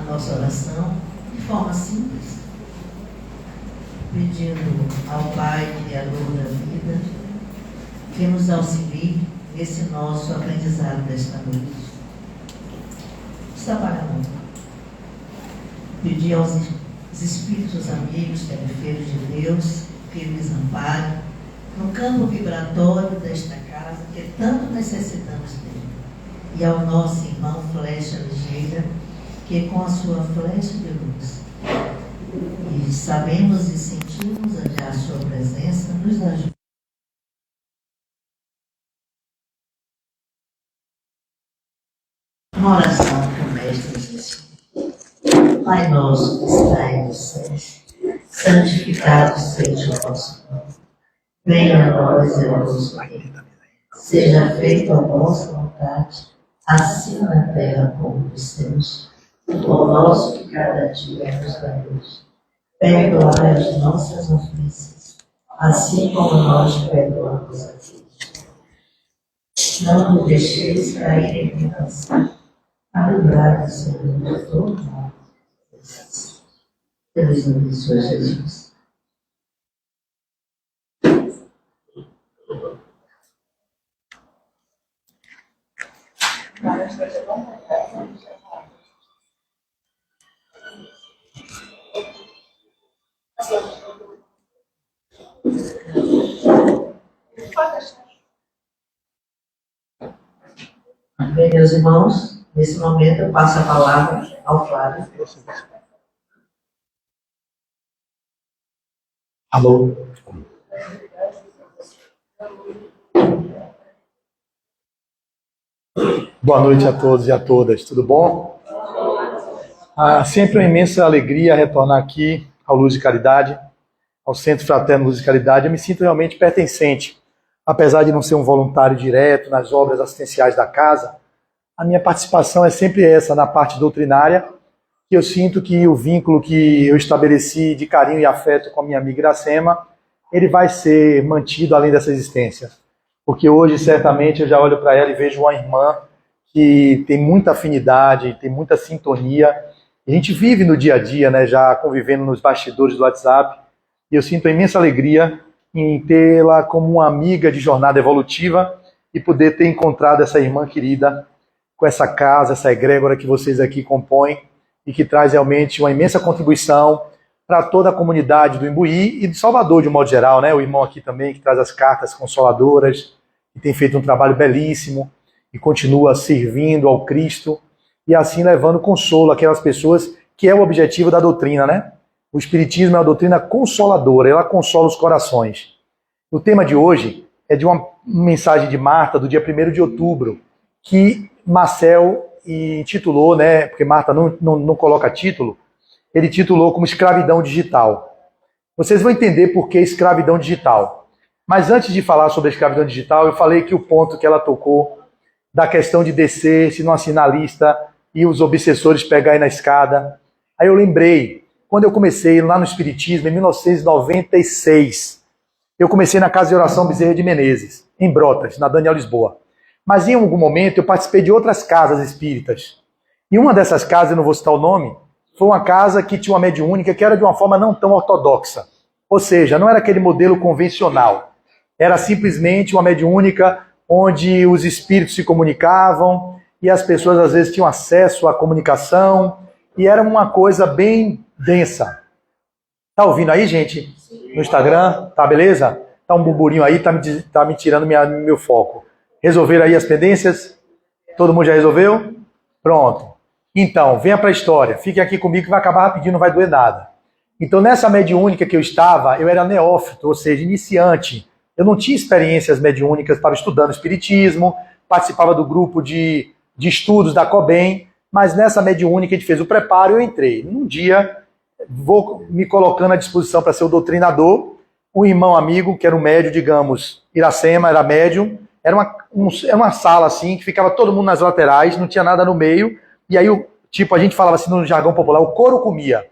nossa oração de forma simples, pedindo ao Pai, Criador da vida, que nos auxilie nesse nosso aprendizado desta noite. Está parando. Pedir aos espíritos amigos, periféricos de Deus, que nos amparem no campo vibratório desta casa, que tanto necessitamos dele. E ao nosso irmão Flecha Ligeira, que com a sua flecha de luz, e sabemos e sentimos a sua presença, nos ajude. Uma oração que o Mestre disse: Pai nosso que estais nos céus, santificado seja o vosso nome. Venha a nós o vosso reino. Seja feita a vossa vontade, assim na terra como nos céus. O pão nosso de cada dia nos dai hoje. Perdoai as nossas ofensas, assim como nós perdoamos a ti. Não nos deixeis cair em tentação, a livrar-nos, Senhor, de todo mal. Deus abençoe, Jesus. Bem, meus irmãos, nesse momento eu passo a palavra ao Flávio. Alô? Boa noite a todos e a todas, tudo bom? Sempre uma imensa alegria retornar aqui ao Luz de Caridade, ao Centro Fraterno Luz de Caridade. Eu me sinto realmente pertencente, apesar de não ser um voluntário direto nas obras assistenciais da casa. A minha participação é sempre essa, na parte doutrinária, que eu sinto que o vínculo que eu estabeleci de carinho e afeto com a minha amiga Iracema, ele vai ser mantido além dessa existência. Porque hoje, certamente, eu já olho para ela e vejo uma irmã que tem muita afinidade, tem muita sintonia. A gente vive no dia a dia, né, já convivendo nos bastidores do WhatsApp, e eu sinto uma imensa alegria em tê-la como uma amiga de jornada evolutiva e poder ter encontrado essa irmã querida com essa casa, essa egrégora que vocês aqui compõem e que traz realmente uma imensa contribuição para toda a comunidade do Imbuí e de Salvador de um modo geral, né? O irmão aqui também que traz as cartas consoladoras, que tem feito um trabalho belíssimo e continua servindo ao Cristo e assim levando consolo àquelas pessoas, que é o objetivo da doutrina, né? O Espiritismo é uma doutrina consoladora, ela consola os corações. O tema de hoje é de uma mensagem de Marta, do dia 1º de outubro, que Marcel intitulou, né? Porque Marta não coloca título, ele titulou como escravidão digital. Vocês vão entender por que escravidão digital. Mas antes de falar sobre a escravidão digital, eu falei que o ponto que ela tocou da questão de descer, se não assinar a lista e os obsessores pegarem na escada. Aí eu lembrei, quando eu comecei lá no Espiritismo, em 1996, eu comecei na Casa de Oração Bezerra de Menezes, em Brotas, na Daniel Lisboa. Mas em algum momento eu participei de outras casas espíritas. E uma dessas casas, eu não vou citar o nome, foi uma casa que tinha uma mediúnica que era de uma forma não tão ortodoxa. Ou seja, não era aquele modelo convencional. Era simplesmente uma mediúnica onde os espíritos se comunicavam e as pessoas às vezes tinham acesso à comunicação e era uma coisa bem densa. Tá ouvindo aí, gente? No Instagram? Tá beleza? Tá um burburinho aí, tá me tirando meu foco. Resolveram aí as pendências? Todo mundo já resolveu? Pronto. Então, venha para a história. Fique aqui comigo que vai acabar rapidinho, não vai doer nada. Então, nessa mediúnica que eu estava, eu era neófito, ou seja, iniciante. Eu não tinha experiências mediúnicas, estava estudando espiritismo, participava do grupo de estudos da COBEM, mas nessa mediúnica a gente fez o preparo e eu entrei. Num dia, vou me colocando à disposição para ser o doutrinador, um irmão amigo, que era um médium, digamos, Iracema, era médium, era uma sala assim, que ficava todo mundo nas laterais, não tinha nada no meio, e aí, a gente falava assim no jargão popular, o couro comia.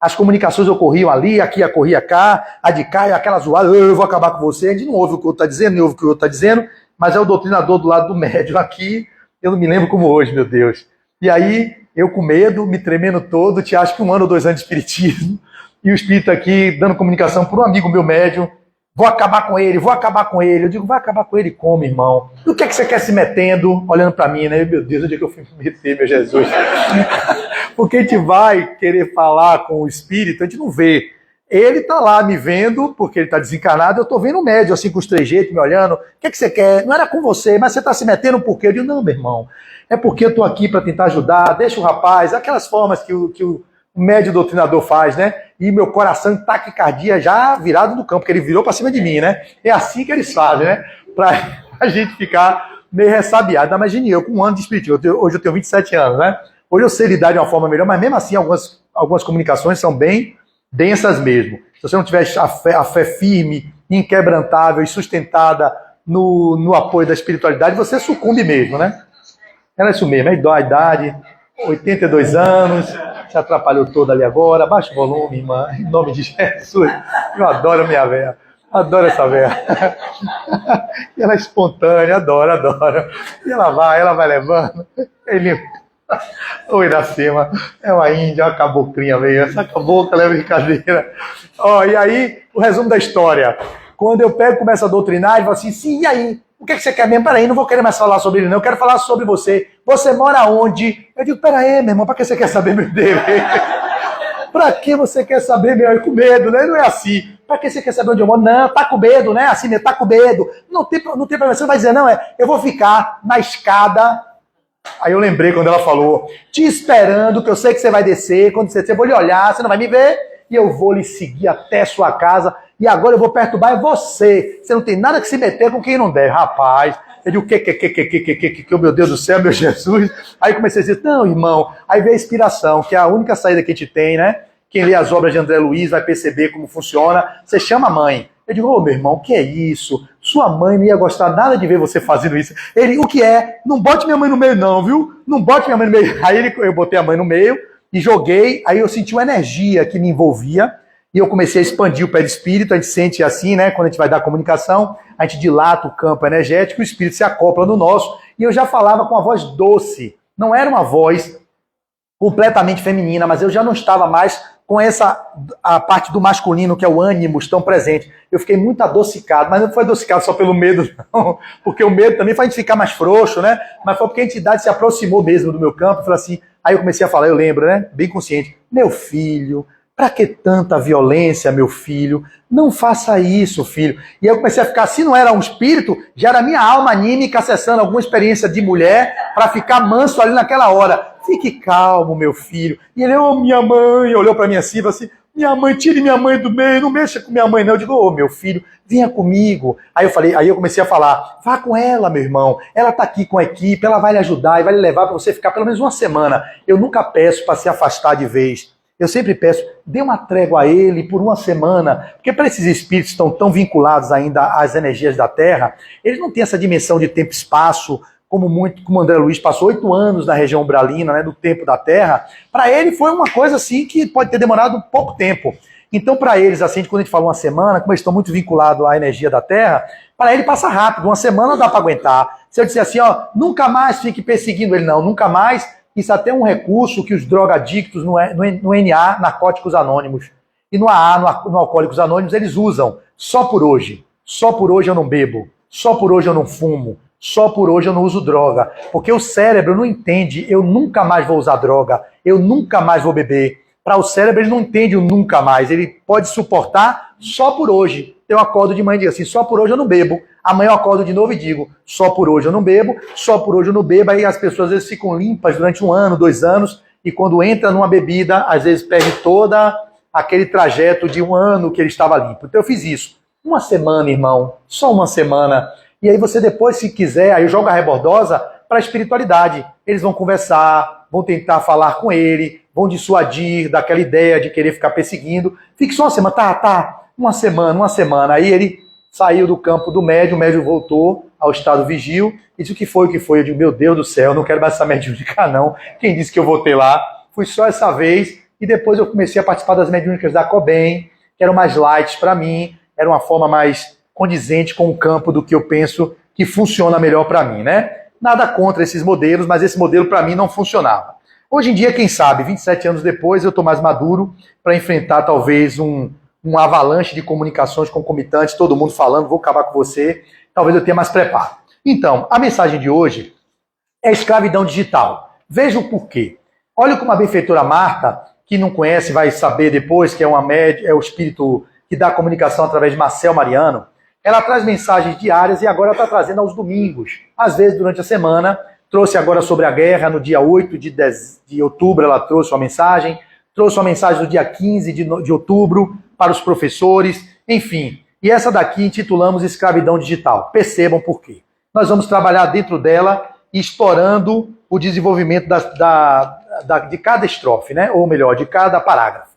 As comunicações ocorriam ali, aqui ocorria cá, a de cá, e aquela zoada, eu vou acabar com você, a gente não ouve o que o outro está dizendo, nem ouve o que o outro está dizendo, mas é o doutrinador do lado do médium aqui, eu não me lembro como hoje, meu Deus. E aí, Eu com medo, me tremendo todo, te acho que 1 ano ou 2 anos de espiritismo, e o espírito aqui dando comunicação por um amigo meu médium, vou acabar com ele, vou acabar com ele. Eu digo, vai acabar com ele como, irmão? O que é que você quer se metendo? Olhando para mim, né? Meu Deus, onde é que eu fui me meter, meu Jesus? Porque a gente vai querer falar com o espírito, a gente não vê. Ele tá lá me vendo, porque ele tá desencarnado, eu tô vendo o médium, assim, com os trejeitos, me olhando. O que é que você quer? Não era com você, mas você tá se metendo por quê? Eu digo, não, meu irmão, é porque eu tô aqui para tentar ajudar, deixa o rapaz, aquelas formas que o médio doutrinador faz, né? E meu coração em taquicardia já virado no campo, porque ele virou para cima de mim, né? É assim que eles fazem, né? Pra a gente ficar meio ressabiado. Imagine eu com 1 ano de espiritismo, hoje eu tenho 27 anos, né? Hoje eu sei lidar de uma forma melhor, mas mesmo assim algumas comunicações são bem densas mesmo. Se você não tiver a fé firme, inquebrantável e sustentada no apoio da espiritualidade, você sucumbe mesmo, né? Era isso mesmo, a idade, 82 anos, se atrapalhou toda ali agora, baixa o volume, irmã, em nome de Jesus. Eu adoro a minha véia, adoro essa véia. E ela é espontânea, adoro. E ela vai levando. Ele... Oi, Iracema, é uma índia, uma caboclinha meio, essa cabocla é brincadeira. E aí, o resumo da história. Quando eu pego e começo a doutrinar, ele fala assim, sim, e aí? O que você quer mesmo? Peraí, não vou querer mais falar sobre ele, não. Eu quero falar sobre você. Você mora onde? Eu digo, peraí, meu irmão, pra que você quer saber meu dele? Pra que você quer saber meu? Eu com medo, né? Não é assim. Pra que você quer saber onde eu moro? Não, tá com medo, né? Assim, tá com medo. Não tem problema. Você não vai dizer, não, eu vou ficar na escada. Aí eu lembrei quando ela falou, te esperando, que eu sei que você vai descer. Quando você descer, eu vou lhe olhar, você não vai me ver. E eu vou lhe seguir até sua casa. E agora eu vou perturbar você. Você não tem nada que se meter com quem não deve. Rapaz, eu digo, o meu Deus do céu, meu Jesus. Aí comecei a dizer, não, irmão. Aí veio a inspiração, que é a única saída que a gente tem, né? Quem lê as obras de André Luiz vai perceber como funciona. Você chama a mãe. Eu digo, meu irmão, o que é isso? Sua mãe não ia gostar nada de ver você fazendo isso. Ele, o que é? Não bote minha mãe no meio não, viu? Não bote minha mãe no meio. Aí eu botei a mãe no meio e joguei. Aí eu senti uma energia que me envolvia. E eu comecei a expandir o perispírito, a gente sente assim, né? Quando a gente vai dar comunicação, a gente dilata o campo energético, o espírito se acopla no nosso. E eu já falava com a voz doce. Não era uma voz completamente feminina, mas eu já não estava mais com a parte do masculino, que é o ânimo, tão presente. Eu fiquei muito adocicado, mas não foi adocicado só pelo medo, não. Porque o medo também faz a gente ficar mais frouxo, né? Mas foi porque a entidade se aproximou mesmo do meu campo e falou assim. Aí eu comecei a falar, eu lembro, né? Bem consciente. Meu filho, pra que tanta violência, meu filho? Não faça isso, filho. E aí eu comecei a ficar, se não era um espírito, já era minha alma anímica acessando alguma experiência de mulher para ficar manso ali naquela hora. Fique calmo, meu filho. E ele, minha mãe, olhou para mim assim, falou assim, minha mãe, tire minha mãe do meio, não mexa com minha mãe não. Eu digo, meu filho, venha comigo. Aí eu comecei a falar, vá com ela, meu irmão. Ela tá aqui com a equipe, ela vai lhe ajudar e vai lhe levar para você ficar pelo menos 1 semana. Eu nunca peço para se afastar de vez. Eu sempre peço, dê uma trégua a ele por 1 semana, porque para esses espíritos que estão tão vinculados ainda às energias da Terra, eles não têm essa dimensão de tempo e espaço, como o André Luiz passou 8 anos na região umbralina, né, do tempo da Terra. Para ele foi uma coisa assim que pode ter demorado pouco tempo. Então para eles, assim, quando a gente fala 1 semana, como eles estão muito vinculados à energia da Terra, para ele passa rápido, 1 semana não dá para aguentar. Se eu disser assim, nunca mais fique perseguindo ele, não, nunca mais. Isso até é um recurso que os drogadictos no NA, Narcóticos Anônimos, e no AA, no Alcoólicos Anônimos, eles usam. Só por hoje eu não bebo, só por hoje eu não fumo, só por hoje eu não uso droga. Porque o cérebro não entende, eu nunca mais vou usar droga, eu nunca mais vou beber. Para o cérebro ele não entende o nunca mais, ele pode suportar só por hoje. Eu acordo de manhã e digo assim, só por hoje eu não bebo. Amanhã eu acordo de novo e digo, só por hoje eu não bebo, só por hoje eu não bebo. Aí as pessoas às vezes ficam limpas durante 1 ano, 2 anos, e quando entra numa bebida, às vezes perde toda aquele trajeto de 1 ano que ele estava limpo. Então eu fiz isso. 1 semana, irmão, só 1 semana. E aí você depois, se quiser, aí eu jogo a rebordosa para a espiritualidade. Eles vão conversar, vão tentar falar com ele, vão dissuadir daquela ideia de querer ficar perseguindo. Fique só 1 semana, tá, 1 semana. Aí ele saiu do campo do médium, o médium voltou ao estado vigil e disse o que foi. Eu digo, meu Deus do céu, não quero mais essa mediúnica não. Quem disse que eu voltei lá? Fui só essa vez e depois eu comecei a participar das mediúnicas da Cobem, que eram mais light para mim, era uma forma mais condizente com o campo do que eu penso que funciona melhor para mim, né? Nada contra esses modelos, mas esse modelo para mim não funcionava. Hoje em dia, quem sabe, 27 anos depois, eu estou mais maduro para enfrentar talvez um avalanche de comunicações concomitantes, todo mundo falando, vou acabar com você, talvez eu tenha mais preparo. Então, a mensagem de hoje é escravidão digital. Veja o porquê. Olha como a benfeitora Marta, que não conhece, vai saber depois que é o espírito que dá a comunicação através de Marcel Mariano. Ela traz mensagens diárias e agora está trazendo aos domingos. Às vezes, durante a semana, trouxe agora sobre a guerra, no dia 8 de outubro, ela trouxe uma mensagem no dia 15 de outubro para os professores, enfim. E essa daqui intitulamos Escravidão Digital. Percebam por quê. Nós vamos trabalhar dentro dela, explorando o desenvolvimento de cada estrofe, né? Ou melhor, de cada parágrafo.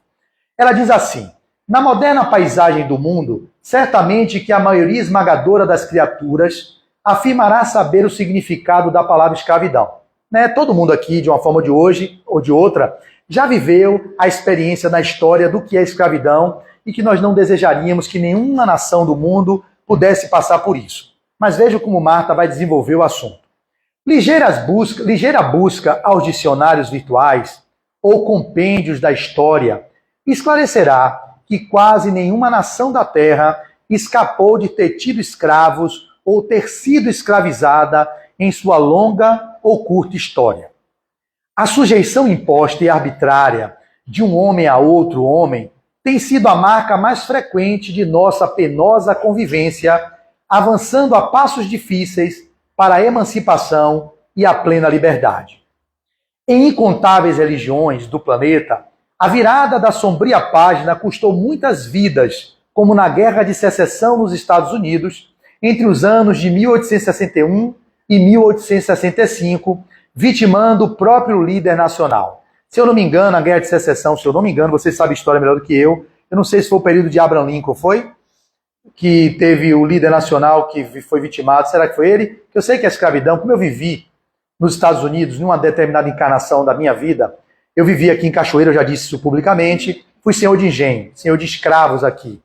Ela diz assim: na moderna paisagem do mundo, certamente que a maioria esmagadora das criaturas afirmará saber o significado da palavra escravidão. Né? Todo mundo aqui, de uma forma de hoje ou de outra, já viveu a experiência na história do que é escravidão e que nós não desejaríamos que nenhuma nação do mundo pudesse passar por isso. Mas veja como Marta vai desenvolver o assunto. Ligeira busca aos dicionários virtuais ou compêndios da história esclarecerá que quase nenhuma nação da Terra escapou de ter tido escravos ou ter sido escravizada em sua longa ou curta história. A sujeição imposta e arbitrária de um homem a outro homem tem sido a marca mais frequente de nossa penosa convivência, avançando a passos difíceis para a emancipação e a plena liberdade. Em incontáveis religiões do planeta, a virada da sombria página custou muitas vidas, como na Guerra de Secessão nos Estados Unidos, entre os anos de 1861 e 1865, vitimando o próprio líder nacional. Se eu não me engano, a Guerra de Secessão, se eu não me engano, vocês sabem a história melhor do que eu não sei se foi o período de Abraham Lincoln, foi? Que teve o líder nacional que foi vitimado, será que foi ele? Eu sei que a escravidão, como eu vivi nos Estados Unidos, numa determinada encarnação da minha vida, eu vivi aqui em Cachoeira, eu já disse isso publicamente, fui senhor de engenho, senhor de escravos aqui.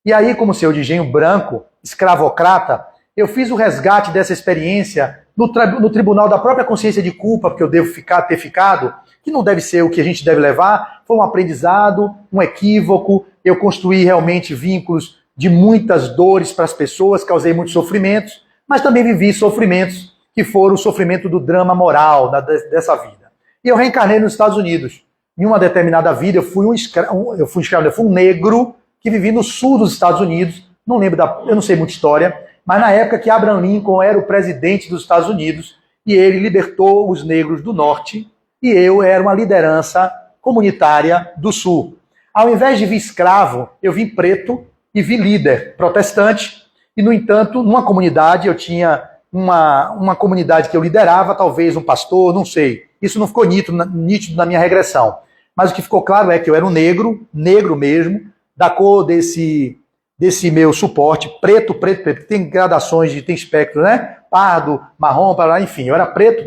E aí, como senhor de engenho branco, escravocrata, eu fiz o resgate dessa experiência no tribunal da própria consciência de culpa, porque eu devo ter ficado, que não deve ser o que a gente deve levar, foi um aprendizado, um equívoco, eu construí realmente vínculos de muitas dores para as pessoas, causei muitos sofrimentos, mas também vivi sofrimentos que foram o sofrimento do drama moral dessa vida. E eu reencarnei nos Estados Unidos. Em uma determinada vida, eu fui um negro que vivi no sul dos Estados Unidos, eu não sei muita história, mas na época que Abraham Lincoln era o presidente dos Estados Unidos e ele libertou os negros do norte e eu era uma liderança comunitária do sul. Ao invés de vir escravo, eu vim preto e vi líder protestante e, no entanto, numa comunidade, eu tinha uma comunidade que eu liderava, talvez um pastor, não sei. Isso não ficou nítido na minha regressão. Mas o que ficou claro é que eu era um negro mesmo, da cor desse meu suporte, preto, tem gradações, tem espectro, né? Pardo, marrom, enfim, eu era preto.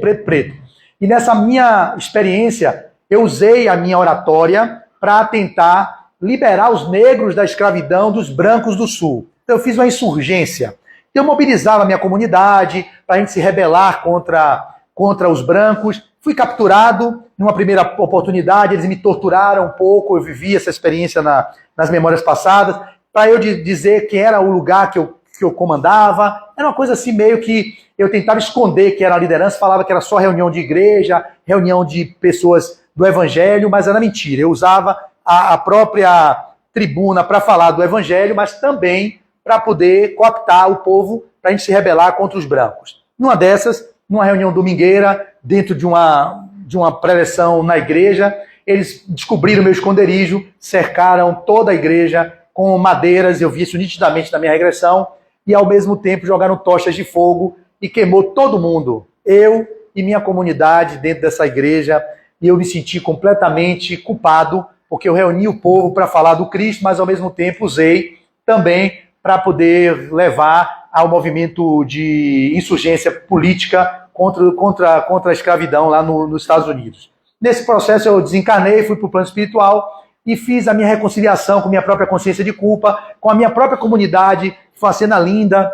E nessa minha experiência, eu usei a minha oratória para tentar liberar os negros da escravidão dos brancos do sul. Então eu fiz uma insurgência. Eu mobilizava a minha comunidade para a gente se rebelar contra os brancos. Fui capturado numa primeira oportunidade, eles me torturaram um pouco, eu vivi essa experiência nas memórias passadas, para eu dizer que era o lugar que eu comandava. Era uma coisa assim meio que eu tentava esconder que era a liderança, falava que era só reunião de igreja, reunião de pessoas do evangelho, mas era mentira. Eu usava a própria tribuna para falar do evangelho, mas também para poder cooptar o povo para a gente se rebelar contra os brancos. Numa dessas, numa reunião domingueira, dentro de uma preleção na igreja, eles descobriram meu esconderijo, cercaram toda a igreja com madeiras, eu vi isso nitidamente na minha regressão, e ao mesmo tempo jogaram tochas de fogo e queimou todo mundo, eu e minha comunidade dentro dessa igreja, e eu me senti completamente culpado, porque eu reuni o povo para falar do Cristo, mas ao mesmo tempo usei também para poder levar ao movimento de insurgência política contra a escravidão lá nos Estados Unidos. Nesse processo eu desencarnei, fui para o plano espiritual e fiz a minha reconciliação com minha própria consciência de culpa, com a minha própria comunidade, foi uma cena linda,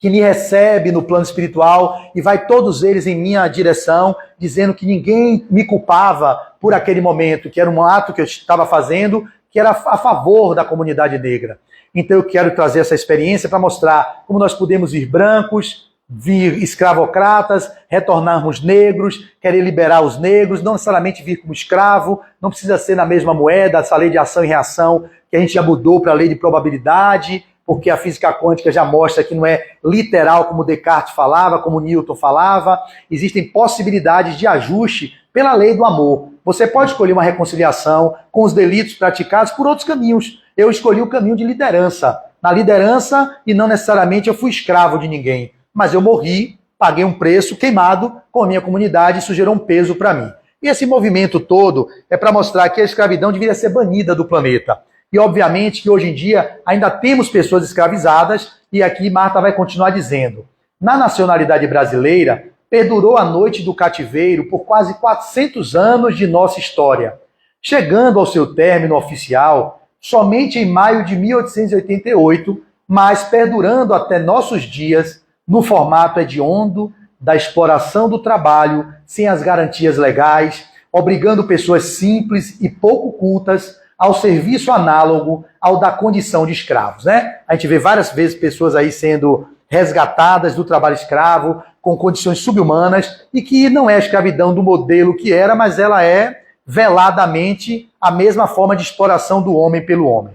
que me recebe no plano espiritual e vai todos eles em minha direção, dizendo que ninguém me culpava por aquele momento, que era um ato que eu estava fazendo, que era a favor da comunidade negra. Então eu quero trazer essa experiência para mostrar como nós podemos vir brancos, vir escravocratas, retornarmos negros, querer liberar os negros, não necessariamente vir como escravo, não precisa ser na mesma moeda, essa lei de ação e reação que a gente já mudou para a lei de probabilidade, porque a física quântica já mostra que não é literal como Descartes falava, como Newton falava. Existem possibilidades de ajuste pela lei do amor. Você pode escolher uma reconciliação com os delitos praticados por outros caminhos. Eu escolhi o caminho de liderança. Na liderança, e não necessariamente eu fui escravo de ninguém, mas eu morri, paguei um preço queimado com a minha comunidade, isso gerou um peso para mim. E esse movimento todo é para mostrar que a escravidão deveria ser banida do planeta. E, obviamente, que hoje em dia ainda temos pessoas escravizadas, e aqui Marta vai continuar dizendo. Na nacionalidade brasileira, perdurou a noite do cativeiro por quase 400 anos de nossa história, chegando ao seu término oficial somente em maio de 1888, mas perdurando até nossos dias no formato hediondo da exploração do trabalho, sem as garantias legais, obrigando pessoas simples e pouco cultas ao serviço análogo ao da condição de escravos, né? A gente vê várias vezes pessoas aí sendo resgatadas do trabalho escravo, com condições subhumanas, e que não é a escravidão do modelo que era, mas ela é veladamente a mesma forma de exploração do homem pelo homem.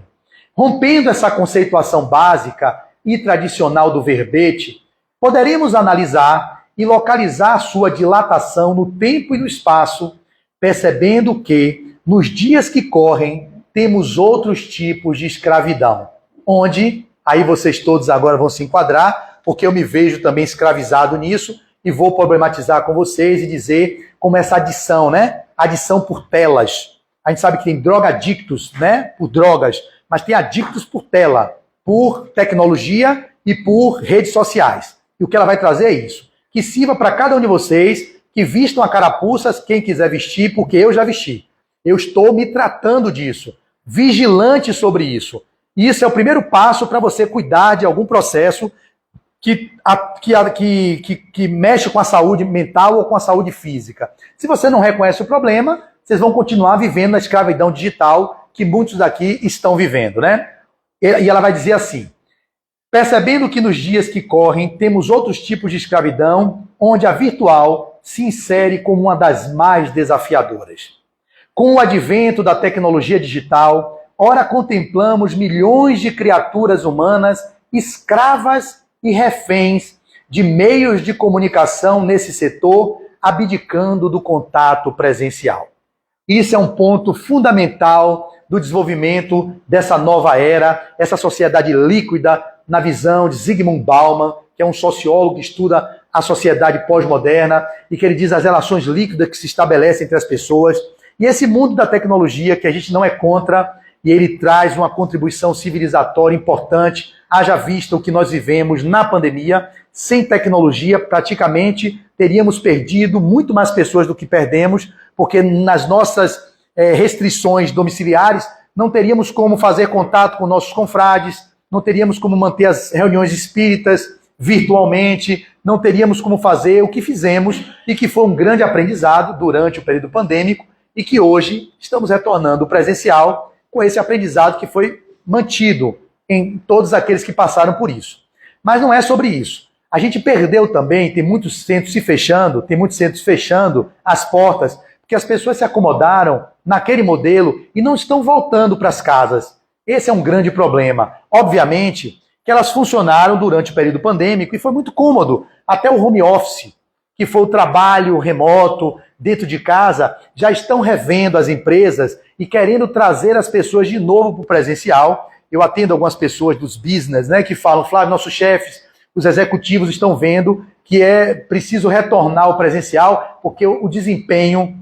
Rompendo essa conceituação básica e tradicional do verbete, poderíamos analisar e localizar sua dilatação no tempo e no espaço, percebendo que, nos dias que correm, temos outros tipos de escravidão, onde, aí vocês todos agora vão se enquadrar, porque eu me vejo também escravizado nisso, e vou problematizar com vocês e dizer como essa adição, né? Adição por telas. A gente sabe que tem drogadictos, né? Por drogas, mas tem adictos por tela, por tecnologia e por redes sociais. E o que ela vai trazer é isso. Que sirva para cada um de vocês, que vistam a carapuça, quem quiser vestir, porque eu já vesti. Eu estou me tratando disso, vigilante sobre isso. Isso é o primeiro passo para você cuidar de algum processo que mexe com a saúde mental ou com a saúde física. Se você não reconhece o problema, vocês vão continuar vivendo a escravidão digital que muitos daqui estão vivendo, né? E ela vai dizer assim: percebendo que nos dias que correm temos outros tipos de escravidão, onde a virtual se insere como uma das mais desafiadoras. Com o advento da tecnologia digital, ora contemplamos milhões de criaturas humanas escravas e reféns de meios de comunicação nesse setor, abdicando do contato presencial. Isso é um ponto fundamental do desenvolvimento dessa nova era, essa sociedade líquida, na visão de Zygmunt Bauman, que é um sociólogo que estuda a sociedade pós-moderna, e que ele diz as relações líquidas que se estabelecem entre as pessoas. E esse mundo da tecnologia, que a gente não é contra, e ele traz uma contribuição civilizatória importante, haja vista o que nós vivemos na pandemia. Sem tecnologia, praticamente teríamos perdido muito mais pessoas do que perdemos, porque nas nossas restrições domiciliares não teríamos como fazer contato com nossos confrades, não teríamos como manter as reuniões espíritas virtualmente, não teríamos como fazer o que fizemos e que foi um grande aprendizado durante o período pandêmico e que hoje estamos retornando presencial com esse aprendizado que foi mantido em todos aqueles que passaram por isso. Mas não é sobre isso. A gente perdeu também, tem muitos centros se fechando, tem muitos centros fechando as portas, porque as pessoas se acomodaram naquele modelo e não estão voltando para as casas. Esse é um grande problema. Obviamente que elas funcionaram durante o período pandêmico e foi muito cômodo. Até o home office, que foi o trabalho remoto, dentro de casa, já estão revendo as empresas e querendo trazer as pessoas de novo para o presencial. Eu atendo algumas pessoas dos business, né, que falam: Flávio, nossos chefes, os executivos estão vendo que é preciso retornar ao presencial porque o desempenho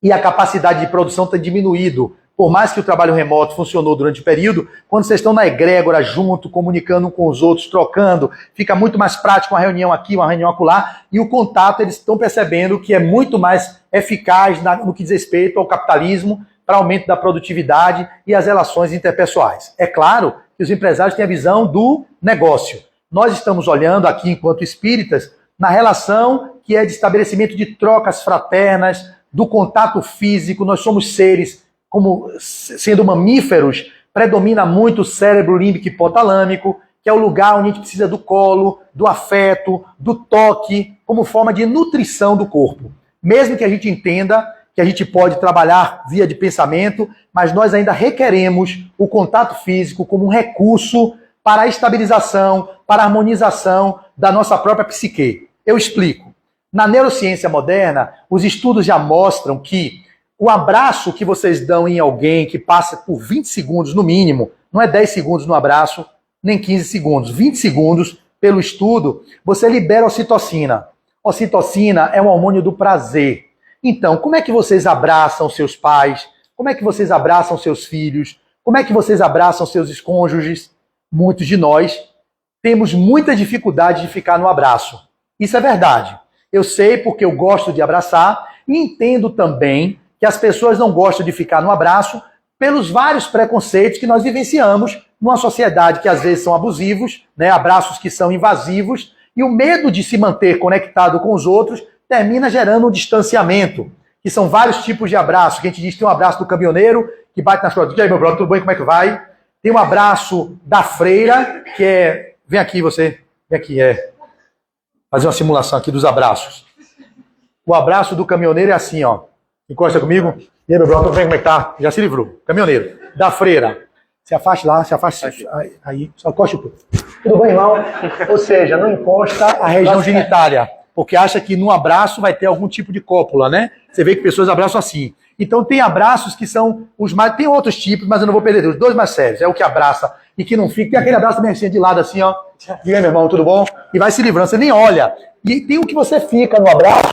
e a capacidade de produção tem diminuído. Por mais que o trabalho remoto funcionou durante o período, quando vocês estão na egrégora junto, comunicando um com os outros, trocando, fica muito mais prático uma reunião aqui, uma reunião acolá, e o contato eles estão percebendo que é muito mais eficaz no que diz respeito ao capitalismo, para aumento da produtividade e as relações interpessoais. É claro que os empresários têm a visão do negócio, nós estamos olhando aqui, enquanto espíritas, na relação que é de estabelecimento de trocas fraternas, do contato físico. Nós somos seres, como sendo mamíferos, predomina muito o cérebro límbico hipotalâmico, que é o lugar onde a gente precisa do colo, do afeto, do toque, como forma de nutrição do corpo. Mesmo que a gente entenda que a gente pode trabalhar via de pensamento, mas nós ainda requeremos o contato físico como um recurso para a estabilização, para a harmonização da nossa própria psique. Eu explico. Na neurociência moderna, os estudos já mostram que o abraço que vocês dão em alguém que passa por 20 segundos no mínimo, não é 10 segundos no abraço, nem 15 segundos, 20 segundos, pelo estudo, você libera ocitocina. Ocitocina é um hormônio do prazer. Então, como é que vocês abraçam seus pais? Como é que vocês abraçam seus filhos? Como é que vocês abraçam seus cônjuges? Muitos de nós temos muita dificuldade de ficar no abraço. Isso é verdade. Eu sei porque eu gosto de abraçar e entendo também que as pessoas não gostam de ficar no abraço pelos vários preconceitos que nós vivenciamos numa sociedade que às vezes são abusivos, né? Abraços que são invasivos, e o medo de se manter conectado com os outros termina gerando um distanciamento, que são vários tipos de abraço, que a gente diz que tem um abraço do caminhoneiro, que bate nas costas, e aí meu brother, tudo bem, como é que vai? Tem um abraço da freira, que é, vem aqui você, vem aqui, fazer uma simulação aqui dos abraços. O abraço do caminhoneiro é assim, ó, encosta comigo, e aí meu brother, tudo bem, como é que tá? Já se livrou, caminhoneiro. Da freira, se afaste lá, se afaste, aí, só encosta o corpo. Tudo bem, irmão? Ou seja, não encosta a região genitália, porque acha que no abraço vai ter algum tipo de cópula, né? Você vê que pessoas abraçam assim. Então tem abraços que são os mais... Tem outros tipos, mas eu não vou perder. Os dois mais sérios. É o que abraça e que não fica. Tem aquele abraço também assim, de lado assim, ó. E aí, meu irmão, tudo bom? E vai se livrando. Você nem olha. E tem o que você fica no abraço.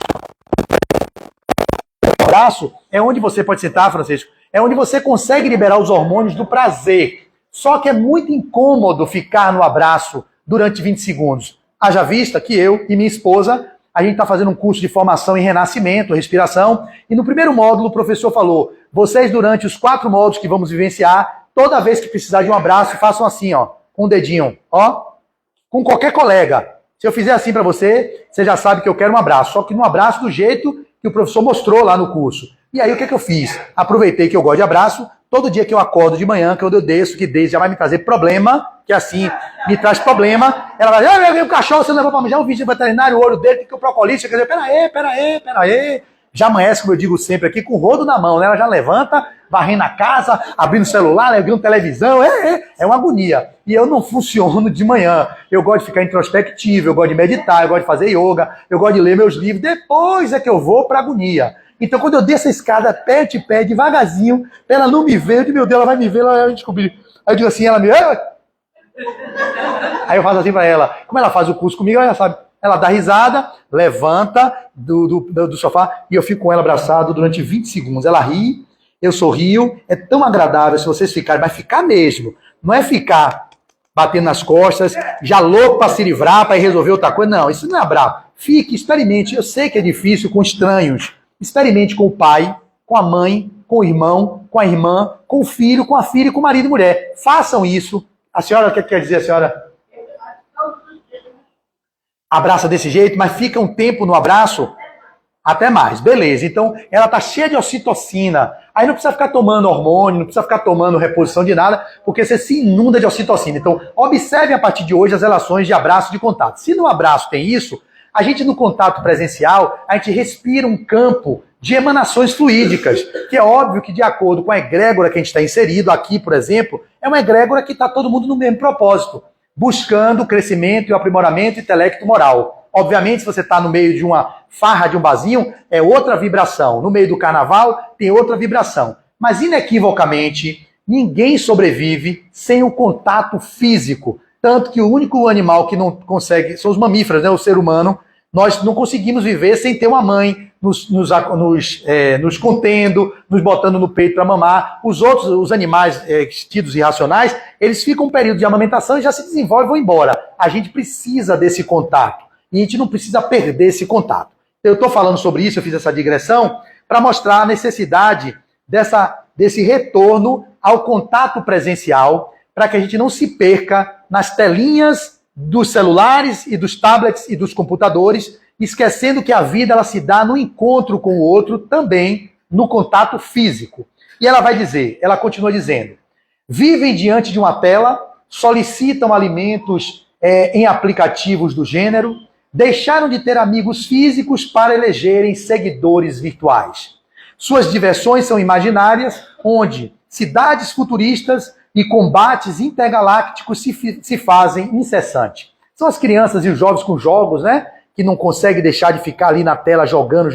O abraço é onde você pode sentar, Francisco. É onde você consegue liberar os hormônios do prazer. Só que é muito incômodo ficar no abraço durante 20 segundos. Haja vista que eu e minha esposa, a gente está fazendo um curso de formação em renascimento, respiração, e no primeiro módulo o professor falou, vocês durante os 4 módulos que vamos vivenciar, toda vez que precisar de um abraço, façam assim, ó, com o dedinho, ó, com qualquer colega. Se eu fizer assim para você, você já sabe que eu quero um abraço, só que um abraço do jeito que o professor mostrou lá no curso. E aí o que eu fiz? Aproveitei que eu gosto de abraço, todo dia que eu acordo de manhã, que eu desço, que desde já vai me trazer problema, que assim me traz problema, ela vai, o cachorro você levou para mim, já o vídeo veterinário, o olho dele, tem que o procolista, quer dizer, peraí. Já amanhece, como eu digo sempre aqui, com o rodo na mão, né? Ela já levanta, varrendo a casa, abrindo o celular, ligando televisão, é uma agonia. E eu não funciono de manhã. Eu gosto de ficar introspectivo, eu gosto de meditar, eu gosto de fazer yoga, eu gosto de ler meus livros, depois é que eu vou para agonia. Então, quando eu desço a escada, pé de pé, devagarzinho, pra ela não me ver, eu digo, meu Deus, ela vai me ver, ela vai descobrir. Aí eu digo assim, ela me... Aí eu faço assim pra ela. Como ela faz o curso comigo, ela já sabe. Ela dá risada, levanta do sofá e eu fico com ela abraçado durante 20 segundos. Ela ri, eu sorrio. É tão agradável se vocês ficarem, mas ficar mesmo. Não é ficar batendo nas costas, já louco pra se livrar, pra ir resolver outra coisa. Não, isso não é bravo. Fique, experimente. Eu sei que é difícil com estranhos. Experimente com o pai, com a mãe, com o irmão, com a irmã, com o filho, com a filha e com o marido e mulher. Façam isso. A senhora, o que quer dizer, a senhora? Abraça desse jeito, mas fica um tempo no abraço, até mais. Beleza, então ela tá cheia de ocitocina. Aí não precisa ficar tomando hormônio, não precisa ficar tomando reposição de nada, porque você se inunda de ocitocina. Então, observe a partir de hoje as relações de abraço e de contato. Se no abraço tem isso, a gente no contato presencial, a gente respira um campo de emanações fluídicas, que é óbvio que de acordo com a egrégora que a gente está inserido, aqui, por exemplo, é uma egrégora que está todo mundo no mesmo propósito, buscando o crescimento e o aprimoramento intelecto-moral. Obviamente, se você está no meio de uma farra de um barzinho, é outra vibração. No meio do carnaval, tem outra vibração. Mas, inequivocamente, ninguém sobrevive sem o contato físico. Tanto que o único animal que não consegue, são os mamíferos, né? O ser humano, nós não conseguimos viver sem ter uma mãe nos contendo, nos botando no peito para mamar. Os outros, os animais tidos irracionais, eles ficam um período de amamentação e já se desenvolvem e vão embora. A gente precisa desse contato. E a gente não precisa perder esse contato. Eu estou falando sobre isso, eu fiz essa digressão, para mostrar a necessidade desse retorno ao contato presencial, para que a gente não se perca nas telinhas dos celulares e dos tablets e dos computadores, esquecendo que a vida ela se dá no encontro com o outro, também no contato físico. E ela continua dizendo, vivem diante de uma tela, solicitam alimentos em aplicativos do gênero, deixaram de ter amigos físicos para elegerem seguidores virtuais. Suas diversões são imaginárias, onde cidades futuristas e combates intergalácticos se fazem incessantes. São as crianças e os jovens com jogos, né? Que não conseguem deixar de ficar ali na tela jogando,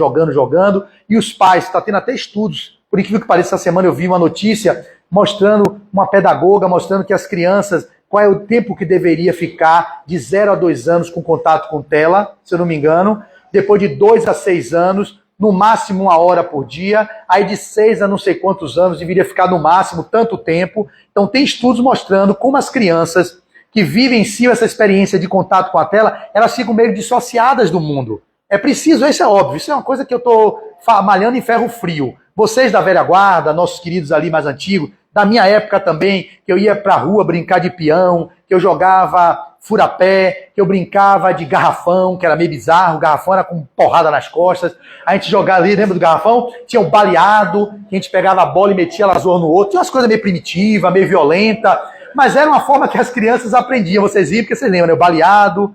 e os pais, está tendo até estudos, por incrível que pareça, essa semana eu vi uma notícia mostrando, uma pedagoga mostrando que as crianças, qual é o tempo que deveria ficar de 0 a 2 anos com contato com tela, se eu não me engano, depois de 2 a 6 anos, no máximo 1 hora por dia, aí de 6 a não sei quantos anos deveria ficar no máximo tanto tempo. Então tem estudos mostrando como as crianças que vivenciam essa experiência de contato com a tela, elas ficam meio dissociadas do mundo. É preciso, isso é óbvio, isso é uma coisa que eu estou malhando em ferro frio. Vocês da velha guarda, nossos queridos ali mais antigos, da minha época também, que eu ia pra rua brincar de peão, que eu jogava furapé, que eu brincava de garrafão, que era meio bizarro, o garrafão era com porrada nas costas, a gente jogava ali, lembra do garrafão? Tinha o baleado, que a gente pegava a bola e metia lazor no outro, tinha umas coisas meio primitivas, meio violenta, mas era uma forma que as crianças aprendiam, vocês viram, porque vocês lembram, né? O baleado,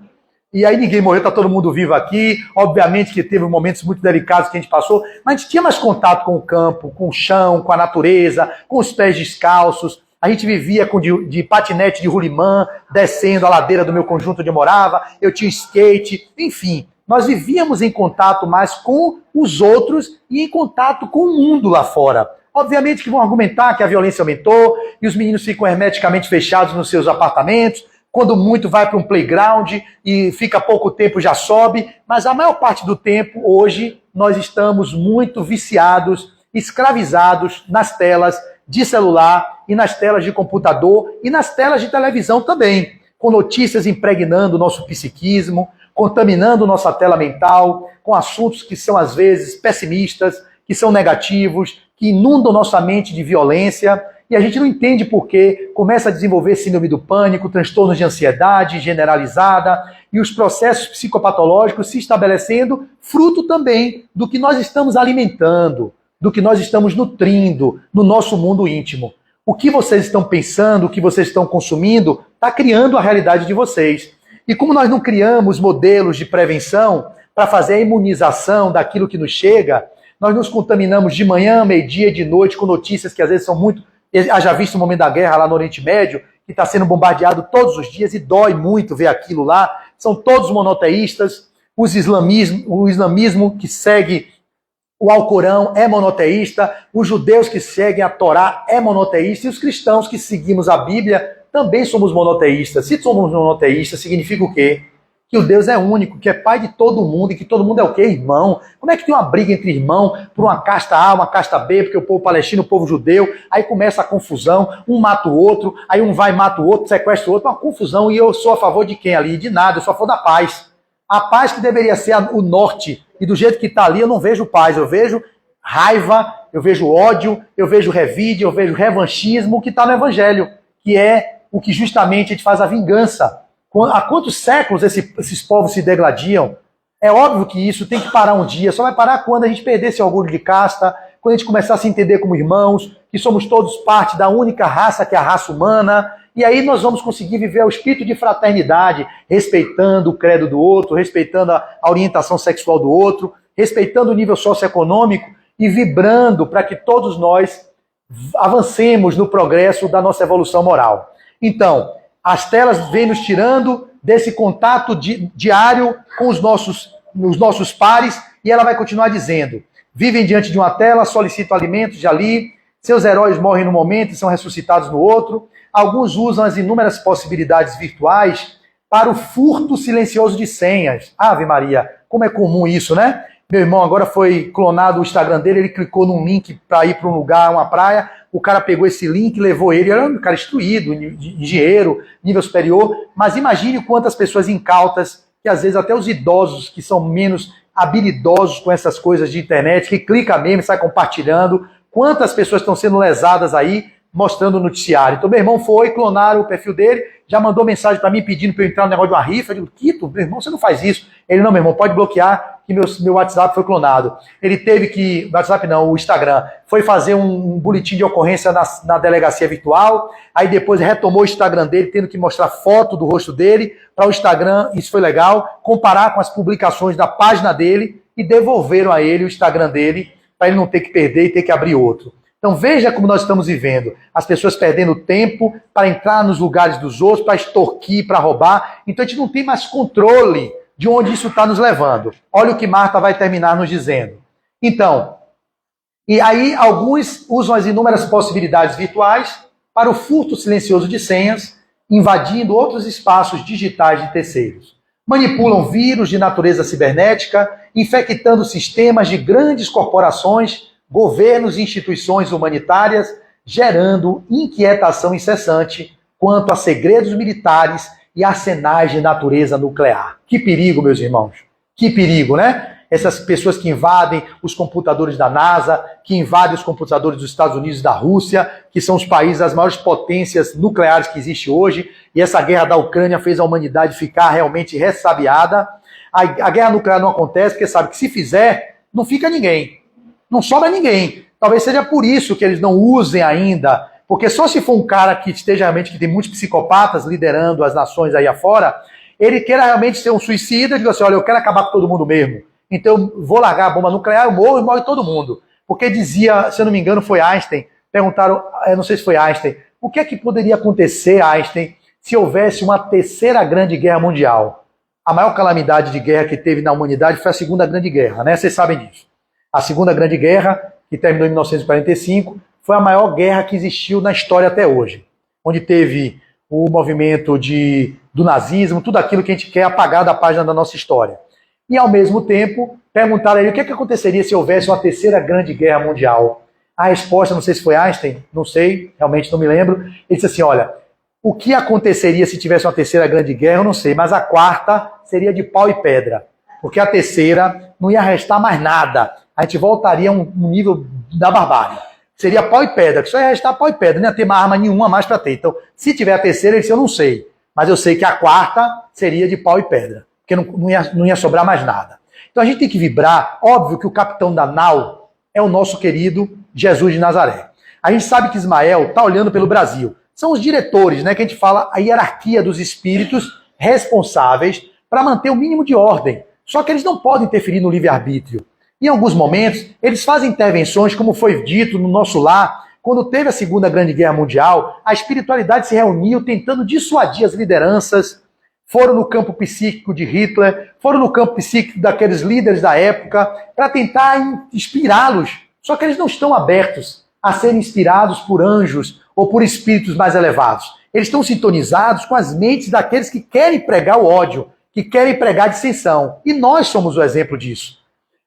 e aí ninguém morreu, tá todo mundo vivo aqui, obviamente que teve momentos muito delicados que a gente passou, mas a gente tinha mais contato com o campo, com o chão, com a natureza, com os pés descalços. A gente vivia de patinete de rolimã, descendo a ladeira do meu conjunto onde eu morava, eu tinha skate, enfim. Nós vivíamos em contato mais com os outros e em contato com o mundo lá fora. Obviamente que vão argumentar que a violência aumentou e os meninos ficam hermeticamente fechados nos seus apartamentos, quando muito vai para um playground e fica pouco tempo já sobe, mas a maior parte do tempo, hoje, nós estamos muito viciados, escravizados nas telas de celular e nas telas de computador e nas telas de televisão também, com notícias impregnando o nosso psiquismo, contaminando nossa tela mental, com assuntos que são às vezes pessimistas, que são negativos, que inundam nossa mente de violência, e a gente não entende por quê, começa a desenvolver síndrome do pânico, transtornos de ansiedade generalizada, e os processos psicopatológicos se estabelecendo, fruto também do que nós estamos alimentando, do que nós estamos nutrindo no nosso mundo íntimo. O que vocês estão pensando, o que vocês estão consumindo, está criando a realidade de vocês. E como nós não criamos modelos de prevenção para fazer a imunização daquilo que nos chega, nós nos contaminamos de manhã, meio-dia, de noite, com notícias que às vezes são muito... Já visto o momento da guerra lá no Oriente Médio, que está sendo bombardeado todos os dias e dói muito ver aquilo lá. São todos monoteístas. O islamismo que segue o Alcorão é monoteísta, os judeus que seguem a Torá é monoteísta e os cristãos que seguimos a Bíblia também somos monoteístas. Se somos monoteístas, significa o quê? Que o Deus é único, que é pai de todo mundo e que todo mundo é o quê? Irmão. Como é que tem uma briga entre irmão por uma casta A, uma casta B, porque o povo palestino, o povo judeu, aí começa a confusão, um mata o outro, aí um vai e mata o outro, sequestra o outro, uma confusão, e eu sou a favor de quem ali? De nada, eu sou a favor da paz. A paz que deveria ser o norte, e do jeito que está ali eu não vejo paz, eu vejo raiva, eu vejo ódio, eu vejo revide, eu vejo revanchismo, que está no Evangelho, que é o que justamente a gente faz a vingança. Há quantos séculos esses povos se degladiam? É óbvio que isso tem que parar um dia, só vai parar quando a gente perder esse orgulho de casta, quando a gente começar a se entender como irmãos, que somos todos parte da única raça que é a raça humana, e aí nós vamos conseguir viver o espírito de fraternidade, respeitando o credo do outro, respeitando a orientação sexual do outro, respeitando o nível socioeconômico e vibrando para que todos nós avancemos no progresso da nossa evolução moral. Então, as telas vêm nos tirando desse contato diário com os nossos pares, e ela vai continuar dizendo: vivem diante de uma tela, solicitam alimentos de ali, seus heróis morrem no momento e são ressuscitados no outro. Alguns usam as inúmeras possibilidades virtuais para o furto silencioso de senhas. Ave Maria, como é comum isso, né? Meu irmão agora foi clonado o Instagram dele, ele clicou num link para ir para um lugar, uma praia, o cara pegou esse link, levou ele, era um cara instruído, engenheiro, nível superior, mas imagine quantas pessoas incautas, que às vezes até os idosos que são menos habilidosos com essas coisas de internet, que clica mesmo e sai compartilhando, quantas pessoas estão sendo lesadas aí mostrando o noticiário. Então, meu irmão foi, clonaram o perfil dele, já mandou mensagem para mim pedindo para eu entrar no negócio de uma rifa. Eu digo, Quito, meu irmão, você não faz isso. Ele, não, meu irmão, pode bloquear que meu WhatsApp foi clonado. Ele teve que, WhatsApp não, o Instagram, foi fazer um boletim de ocorrência na delegacia virtual, aí depois retomou o Instagram dele, tendo que mostrar foto do rosto dele para o Instagram, isso foi legal, comparar com as publicações da página dele e devolveram a ele o Instagram dele, para ele não ter que perder e ter que abrir outro. Então veja como nós estamos vivendo. As pessoas perdendo tempo para entrar nos lugares dos outros, para extorquir, para roubar. Então a gente não tem mais controle de onde isso está nos levando. Olha o que Marta vai terminar nos dizendo. Então, e aí alguns usam as inúmeras possibilidades virtuais para o furto silencioso de senhas, invadindo outros espaços digitais de terceiros. Manipulam vírus de natureza cibernética, infectando sistemas de grandes corporações, governos e instituições humanitárias, gerando inquietação incessante quanto a segredos militares e arsenais de natureza nuclear. Que perigo, meus irmãos. Que perigo, né? Essas pessoas que invadem os computadores da NASA, que invadem os computadores dos Estados Unidos e da Rússia, que são os países, as maiores potências nucleares que existem hoje, e essa guerra da Ucrânia fez a humanidade ficar realmente ressabiada. A guerra nuclear não acontece porque sabe que se fizer, não fica ninguém. Não sobra ninguém. Talvez seja por isso que eles não usem ainda, porque só se for um cara que esteja realmente, que tem muitos psicopatas liderando as nações aí afora, ele queira realmente ser um suicida e diga assim, olha, eu quero acabar com todo mundo mesmo. Então eu vou largar a bomba nuclear, eu morro e morre todo mundo. Porque dizia, se eu não me engano, foi Einstein, perguntaram, eu não sei se foi Einstein, o que é que poderia acontecer, Einstein, se houvesse uma terceira grande guerra mundial? A maior calamidade de guerra que teve na humanidade foi a Segunda Grande Guerra, né? Vocês sabem disso. A Segunda Grande Guerra, que terminou em 1945, foi a maior guerra que existiu na história até hoje, onde teve o movimento do nazismo, tudo aquilo que a gente quer apagar da página da nossa história. E, ao mesmo tempo, perguntaram a ele o que aconteceria se houvesse uma terceira grande guerra mundial. A resposta, não sei se foi Einstein, não sei, realmente não me lembro, ele disse assim, olha, o que aconteceria se tivesse uma terceira grande guerra, eu não sei, mas a quarta seria de pau e pedra, porque a terceira não ia restar mais nada. A gente voltaria a um nível da barbárie. Seria pau e pedra, que só ia restar pau e pedra, não ia ter mais arma nenhuma mais para ter. Então, se tiver a terceira, ele disse, eu não sei. Mas eu sei que a quarta seria de pau e pedra, porque não ia sobrar mais nada. Então a gente tem que vibrar. Óbvio que o capitão da nau é o nosso querido Jesus de Nazaré. A gente sabe que Ismael está olhando pelo Brasil. São os diretores, né, que a gente fala, a hierarquia dos espíritos responsáveis para manter o mínimo de ordem. Só que eles não podem interferir no livre-arbítrio. Em alguns momentos, eles fazem intervenções, como foi dito no nosso lar, quando teve a Segunda Grande Guerra Mundial, a espiritualidade se reuniu tentando dissuadir as lideranças, foram no campo psíquico de Hitler, foram no campo psíquico daqueles líderes da época, para tentar inspirá-los. Só que eles não estão abertos a serem inspirados por anjos ou por espíritos mais elevados. Eles estão sintonizados com as mentes daqueles que querem pregar o ódio, que querem pregar a dissensão. E nós somos o exemplo disso.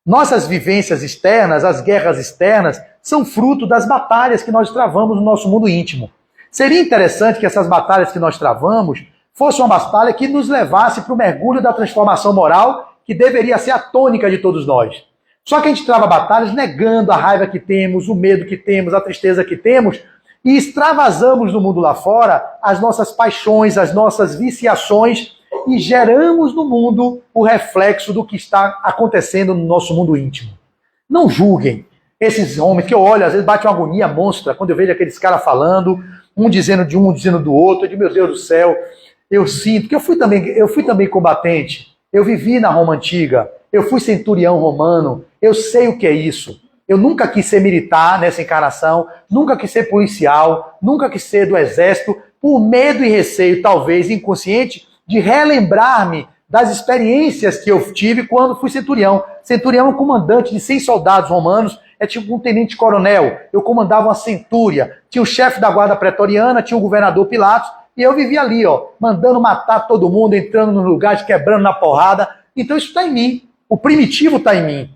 Nossas vivências externas, as guerras externas, são fruto das batalhas que nós travamos no nosso mundo íntimo. Seria interessante que essas batalhas que nós travamos fosse uma batalha que nos levasse para o mergulho da transformação moral, que deveria ser a tônica de todos nós. Só que a gente trava batalhas negando a raiva que temos, o medo que temos, a tristeza que temos, e extravasamos no mundo lá fora as nossas paixões, as nossas viciações, e geramos no mundo o reflexo do que está acontecendo no nosso mundo íntimo. Não julguem esses homens, que eu olho, às vezes bate uma agonia monstra, quando eu vejo aqueles caras falando, um dizendo de um dizendo do outro, eu digo, meu Deus do céu, eu sinto, que eu fui também combatente, eu vivi na Roma Antiga, eu fui centurião romano, eu sei o que é isso. Eu nunca quis ser militar nessa encarnação, nunca quis ser policial, nunca quis ser do exército, por medo e receio, talvez inconsciente, de relembrar-me das experiências que eu tive quando fui centurião. Centurião é um comandante de 100 soldados romanos, é tipo um tenente-coronel. Eu comandava uma centúria, tinha o chefe da guarda pretoriana, tinha o governador Pilatos, e eu vivia ali, mandando matar todo mundo, entrando nos lugares, quebrando na porrada. Então isso está em mim, o primitivo está em mim.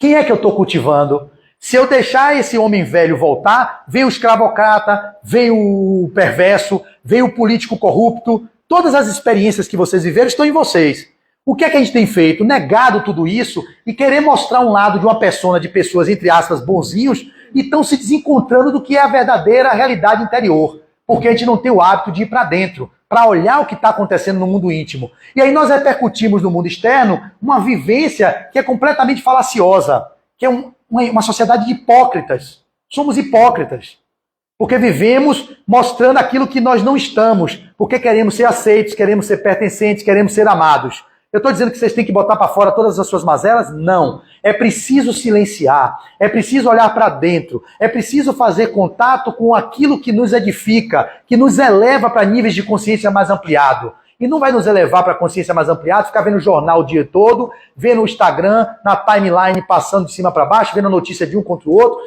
Quem é que eu estou cultivando? Se eu deixar esse homem velho voltar, vem o escravocrata, vem o perverso, vem o político corrupto. Todas as experiências que vocês viveram estão em vocês. O que é que a gente tem feito? Negado tudo isso e querer mostrar um lado de uma persona de pessoas, entre aspas, bonzinhos, e estão se desencontrando do que é a verdadeira realidade interior, porque a gente não tem o hábito de ir para dentro, para olhar o que está acontecendo no mundo íntimo. E aí nós repercutimos no mundo externo uma vivência que é completamente falaciosa, que é uma sociedade de hipócritas. Somos hipócritas, porque vivemos mostrando aquilo que nós não estamos, porque queremos ser aceitos, queremos ser pertencentes, queremos ser amados. Eu estou dizendo que vocês têm que botar para fora todas as suas mazelas? Não. É preciso silenciar, é preciso olhar para dentro, é preciso fazer contato com aquilo que nos edifica, que nos eleva para níveis de consciência mais ampliado. E não vai nos elevar para a consciência mais ampliada, ficar vendo jornal o dia todo, vendo o Instagram, na timeline, passando de cima para baixo, vendo a notícia de um contra o outro,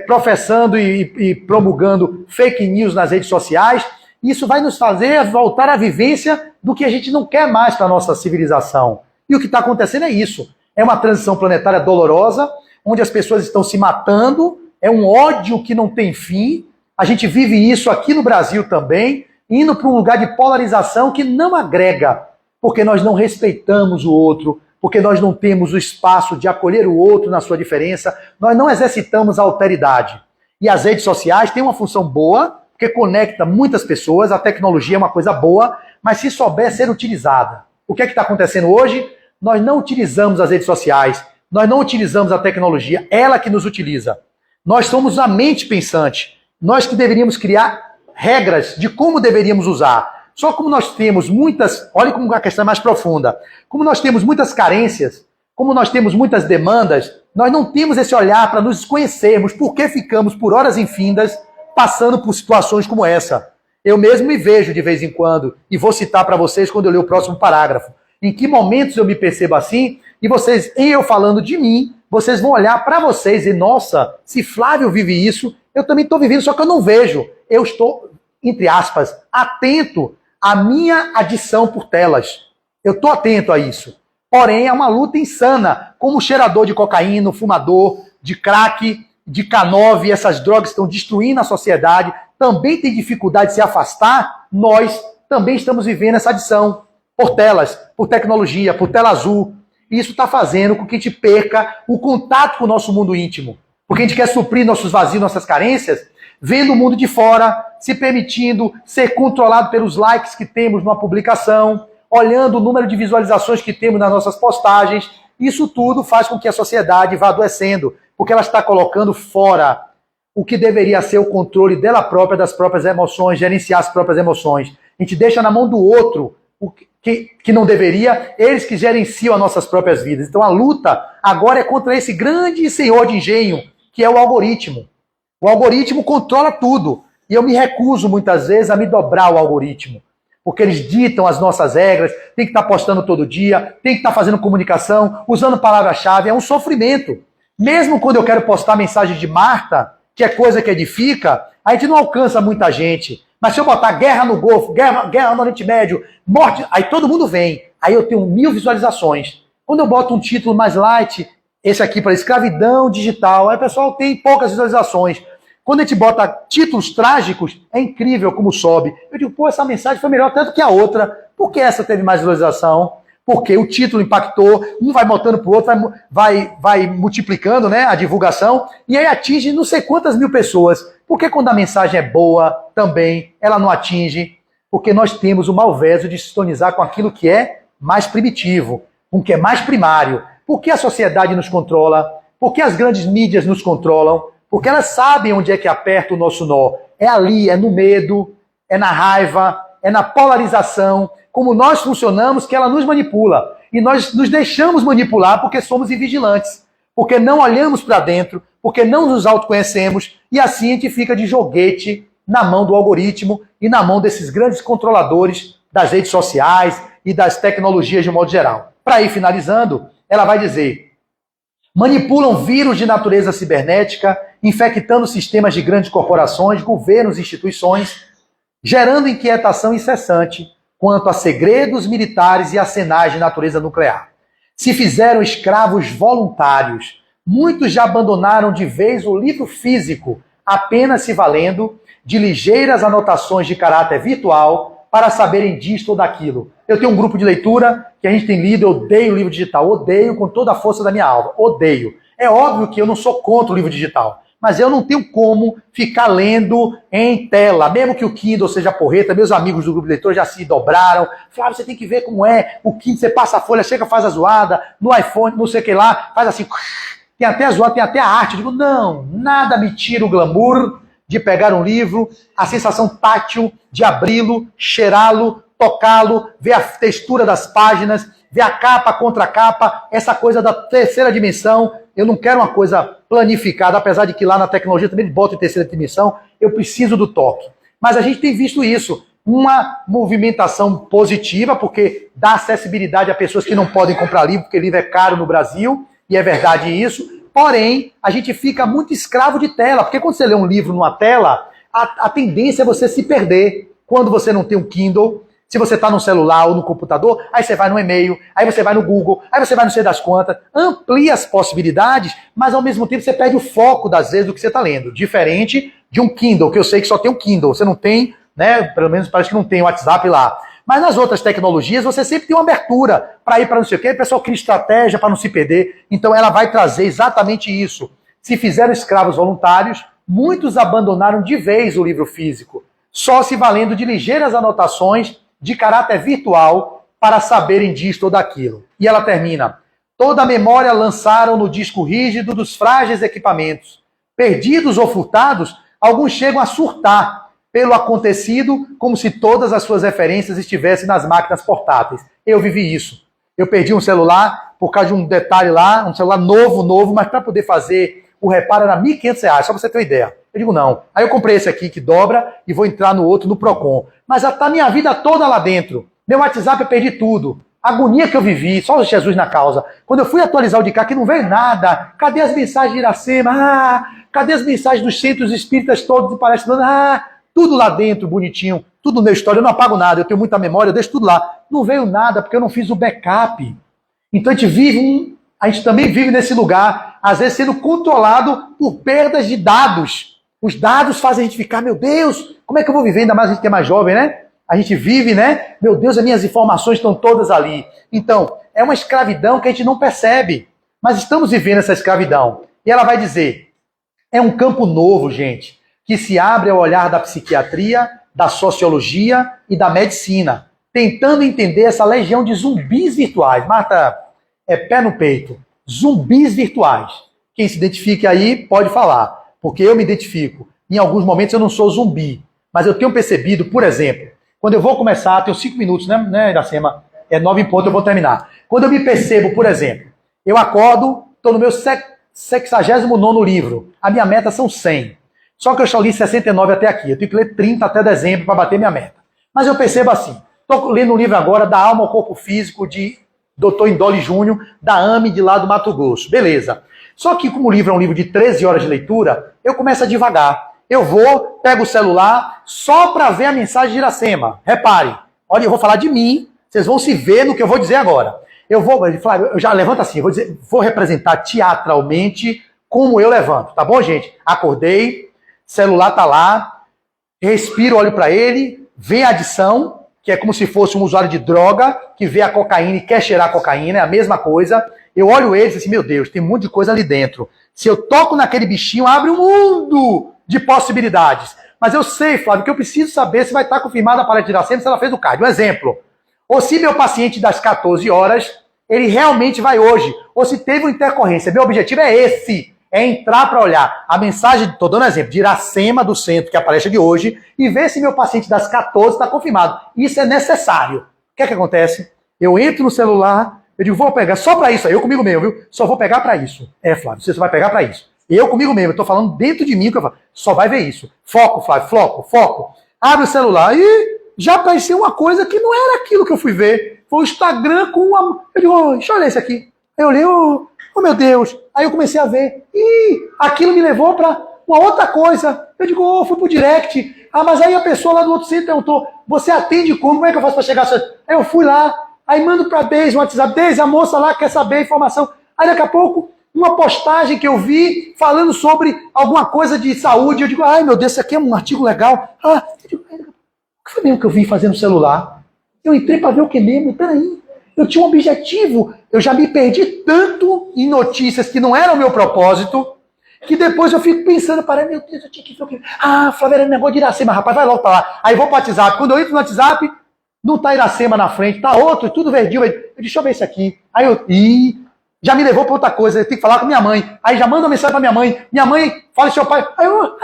professando e promulgando fake news nas redes sociais. Isso vai nos fazer voltar à vivência do que a gente não quer mais para a nossa civilização. E o que está acontecendo é isso. É uma transição planetária dolorosa, onde as pessoas estão se matando, é um ódio que não tem fim. A gente vive isso aqui no Brasil também, indo para um lugar de polarização que não agrega, porque nós não respeitamos o outro, porque nós não temos o espaço de acolher o outro na sua diferença, nós não exercitamos a alteridade. E as redes sociais têm uma função boa, porque conecta muitas pessoas, a tecnologia é uma coisa boa, mas se souber ser utilizada. O que é que está acontecendo hoje? Nós não utilizamos as redes sociais, nós não utilizamos a tecnologia, ela que nos utiliza. Nós somos a mente pensante, nós que deveríamos criar regras de como deveríamos usar. Só como nós temos muitas, olha como a questão é mais profunda, como nós temos muitas carências, como nós temos muitas demandas, nós não temos esse olhar para nos conhecermos, porque ficamos por horas infindas passando por situações como essa. Eu mesmo me vejo de vez em quando, e vou citar para vocês quando eu ler o próximo parágrafo, em que momentos eu me percebo assim, e vocês, em eu falando de mim, vocês vão olhar para vocês e, nossa, se Flávio vive isso, eu também estou vivendo, só que eu não vejo. Eu estou, entre aspas, atento à minha adição por telas. Eu estou atento a isso. Porém, é uma luta insana, como o cheirador de cocaína, o fumador, de crack, de K9, essas drogas estão destruindo a sociedade, também tem dificuldade de se afastar, nós também estamos vivendo essa adição por telas, por tecnologia, por tela azul. E isso está fazendo com que a gente perca o contato com o nosso mundo íntimo. Porque a gente quer suprir nossos vazios, nossas carências, vendo o mundo de fora, se permitindo ser controlado pelos likes que temos numa publicação, olhando o número de visualizações que temos nas nossas postagens. Isso tudo faz com que a sociedade vá adoecendo, porque ela está colocando fora o que deveria ser o controle dela própria, das próprias emoções, gerenciar as próprias emoções. A gente deixa na mão do outro o que não deveria, eles que gerenciam as nossas próprias vidas. Então a luta agora é contra esse grande senhor de engenho, que é o algoritmo. O algoritmo controla tudo. E eu me recuso muitas vezes a me dobrar ao algoritmo. Porque eles ditam as nossas regras, tem que estar postando todo dia, tem que estar fazendo comunicação, usando palavra-chave, é um sofrimento. Mesmo quando eu quero postar mensagem de Marta, que é coisa que edifica, a gente não alcança muita gente. Mas se eu botar guerra no Golfo, guerra no Oriente Médio, morte, aí todo mundo vem. Aí eu tenho 1000 visualizações. Quando eu boto um título mais light, esse aqui para escravidão digital, aí o pessoal tem poucas visualizações. Quando a gente bota títulos trágicos, é incrível como sobe. Eu digo, pô, essa mensagem foi melhor tanto que a outra. Por que essa teve mais visualização? Porque o título impactou, um vai botando pro outro, vai multiplicando, né, a divulgação, e aí atinge não sei quantas mil pessoas. Por que quando a mensagem é boa, também, ela não atinge? Porque nós temos o malveso de sintonizar com aquilo que é mais primitivo, com o que é mais primário. Por que a sociedade nos controla? Por que as grandes mídias nos controlam? Porque elas sabem onde é que aperta o nosso nó. É ali, é no medo, é na raiva, é na polarização. Como nós funcionamos, que ela nos manipula. E nós nos deixamos manipular porque somos invigilantes. Porque não olhamos para dentro, porque não nos autoconhecemos. E assim a gente fica de joguete na mão do algoritmo e na mão desses grandes controladores das redes sociais e das tecnologias de um modo geral. Para ir finalizando, ela vai dizer: manipulam vírus de natureza cibernética, infectando sistemas de grandes corporações, governos e instituições, gerando inquietação incessante quanto a segredos militares e arsenais de natureza nuclear. Se fizeram escravos voluntários, muitos já abandonaram de vez o livro físico, apenas se valendo de ligeiras anotações de caráter virtual para saberem disto ou daquilo. Eu tenho um grupo de leitura que a gente tem lido, eu odeio o livro digital, odeio com toda a força da minha alma, odeio. É óbvio que eu não sou contra o livro digital, mas eu não tenho como ficar lendo em tela, mesmo que o Kindle seja porreta. Meus amigos do grupo de leitor já se dobraram. Flávio, você tem que ver como é o Kindle, você passa a folha, chega, faz a zoada, no iPhone, não sei o que lá, faz assim, tem até a zoada, tem até a arte. Eu digo, não, nada me tira o glamour de pegar um livro, a sensação tátil de abri-lo, cheirá-lo, tocá-lo, ver a textura das páginas, ver a capa contra a capa, essa coisa da terceira dimensão. Eu não quero uma coisa planificada, apesar de que lá na tecnologia também botam em terceira dimensão, eu preciso do toque. Mas a gente tem visto isso, uma movimentação positiva, porque dá acessibilidade a pessoas que não podem comprar livro, porque livro é caro no Brasil, e é verdade isso. Porém, a gente fica muito escravo de tela, porque quando você lê um livro numa tela, a tendência é você se perder. Quando você não tem um Kindle, se você está no celular ou no computador, aí você vai no e-mail, aí você vai no Google, aí você vai não sei das quantas, amplia as possibilidades, mas ao mesmo tempo você perde o foco das vezes do que você está lendo. Diferente de um Kindle, que eu sei que só tem um Kindle, você não tem, né? Pelo menos parece que não tem o WhatsApp lá. Mas nas outras tecnologias você sempre tem uma abertura para ir para não sei o quê, o pessoal cria estratégia para não se perder. Então ela vai trazer exatamente isso. Se fizeram escravos voluntários, muitos abandonaram de vez o livro físico, só se valendo de ligeiras anotações de caráter virtual para saberem disto ou daquilo. E ela termina: toda a memória lançaram no disco rígido dos frágeis equipamentos. Perdidos ou furtados, alguns chegam a surtar pelo acontecido, como se todas as suas referências estivessem nas máquinas portáteis. Eu vivi isso. Eu perdi um celular por causa de um detalhe lá, um celular novo, mas para poder fazer o reparo era R$ 1.500, só para você ter uma ideia. Eu digo, não. Aí eu comprei esse aqui que dobra e vou entrar no outro, no Procon. Mas já está minha vida toda lá dentro. Meu WhatsApp eu perdi tudo. A agonia que eu vivi, só Jesus na causa. Quando eu fui atualizar o de cá, que não veio nada. Cadê as mensagens de Iracema? Cadê as mensagens dos centros espíritas todos de palestra? Tudo lá dentro, bonitinho. Tudo no meu história. Eu não apago nada. Eu tenho muita memória, eu deixo tudo lá. Não veio nada, porque eu não fiz o backup. Então a gente também vive nesse lugar, às vezes sendo controlado por perdas de dados. Os dados fazem a gente ficar, meu Deus, como é que eu vou viver? Ainda mais a gente que é mais jovem, né? A gente vive, né? Meu Deus, as minhas informações estão todas ali. Então, é uma escravidão que a gente não percebe. Mas estamos vivendo essa escravidão. E ela vai dizer, é um campo novo, gente, que se abre ao olhar da psiquiatria, da sociologia e da medicina, tentando entender essa legião de zumbis virtuais. Marta, é pé no peito. Zumbis virtuais. Quem se identifique aí pode falar, porque eu me identifico. Em alguns momentos eu não sou zumbi, mas eu tenho percebido, por exemplo, quando eu vou começar, tenho 5 minutos, né, Iracema? É 9 em ponto, eu vou terminar. Quando eu me percebo, por exemplo, eu acordo, estou no meu 69º livro. A minha meta são 100. Só que eu só li 69 até aqui. Eu tenho que ler 30 até dezembro para bater minha meta. Mas eu percebo assim, estou lendo um livro agora da Alma ao Corpo Físico, de Dr. Indoli Júnior, da AME de lá do Mato Grosso. Beleza. Só que como o livro é um livro de 13 horas de leitura, eu começo a devagar. Eu vou, pego o celular, só para ver a mensagem de Iracema. Repare, olha, eu vou falar de mim, vocês vão se ver no que eu vou dizer agora. Eu já levanto assim, vou representar teatralmente como eu levanto, tá bom, gente? Acordei, celular tá lá, respiro, olho para ele, vem a adição, que é como se fosse um usuário de droga, que vê a cocaína e quer cheirar a cocaína, é a mesma coisa. Eu olho ele e digo assim, meu Deus, tem um monte de coisa ali dentro. Se eu toco naquele bichinho, abre um mundo de possibilidades. Mas eu sei, Flávio, que eu preciso saber se vai estar confirmada a palestra de Iracema, se ela fez o card. Um exemplo. Ou se meu paciente das 14 horas, ele realmente vai hoje. Ou se teve uma intercorrência. Meu objetivo é esse. É entrar para olhar a mensagem, estou dando exemplo, de Iracema do centro, que é a palestra de hoje, e ver se meu paciente das 14 está confirmado. Isso é necessário. O que é que acontece? Eu entro no celular, eu digo, vou pegar só para isso, aí eu comigo mesmo, viu? Só vou pegar para isso. É, Flávio, você só vai pegar para isso. Eu comigo mesmo, eu estou falando dentro de mim, que eu falo, só vai ver isso. Foco, Flávio, foco. Abre o celular e já apareceu uma coisa que não era aquilo que eu fui ver. Foi o Instagram com uma... Eu digo, oh, deixa eu olhar isso aqui. Eu olhei, oh meu Deus. Aí eu comecei a ver. E aquilo me levou para uma outra coisa. Eu digo, oh, fui pro direct. Ah, mas aí a pessoa lá do outro centro perguntou, você atende como? Como é que eu faço para chegar? Aí eu fui lá, aí mando para Deise, um WhatsApp. Deise, a moça lá quer saber a informação. Aí daqui a pouco, uma postagem que eu vi falando sobre alguma coisa de saúde. Eu digo, ai meu Deus, isso aqui é um artigo legal. Ah, eu digo, o que foi mesmo que eu vi fazendo no celular? Eu entrei para ver o que mesmo? Peraí, eu tinha um objetivo. Eu já me perdi tanto em notícias que não eram o meu propósito, que depois eu fico pensando, parece, meu Deus, eu tinha que ver o que... Ah, Flávio, era negócio de Iracema, rapaz, vai logo pra lá. Aí eu vou pro WhatsApp. Quando eu entro no WhatsApp, não tá Iracema na frente, tá outro, tudo verdinho. Eu disse, deixa eu ver isso aqui. Aí eu, já me levou pra outra coisa, eu tenho que falar com minha mãe. Aí já manda uma mensagem pra minha mãe fala seu pai. Aí eu,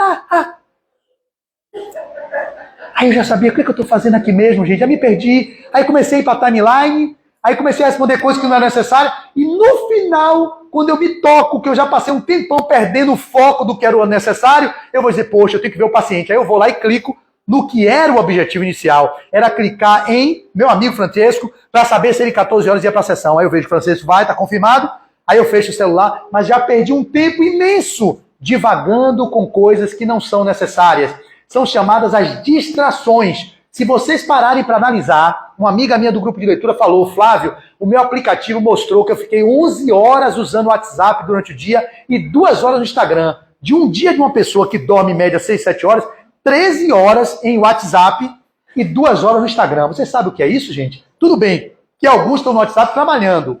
Aí eu já sabia o que eu tô fazendo aqui mesmo, gente, já me perdi. Aí comecei a ir pra timeline, aí comecei a responder coisas que não eram necessárias. E no final, quando eu me toco, que eu já passei um tempão perdendo o foco do que era o necessário, eu vou dizer, poxa, eu tenho que ver o paciente. Aí eu vou lá e clico no que era o objetivo inicial. Era clicar em meu amigo Francesco para saber se ele 14 horas ia para a sessão. Aí eu vejo que o Francesco vai, tá confirmado. Aí eu fecho o celular, mas já perdi um tempo imenso divagando com coisas que não são necessárias. São chamadas as distrações. Se vocês pararem para analisar, uma amiga minha do grupo de leitura falou, Flávio, o meu aplicativo mostrou que eu fiquei 11 horas usando o WhatsApp durante o dia e 2 horas no Instagram. De um dia de uma pessoa que dorme em média 6, 7 horas, 13 horas em WhatsApp e 2 horas no Instagram. Você sabe o que é isso, gente? Tudo bem que alguns estão no WhatsApp trabalhando,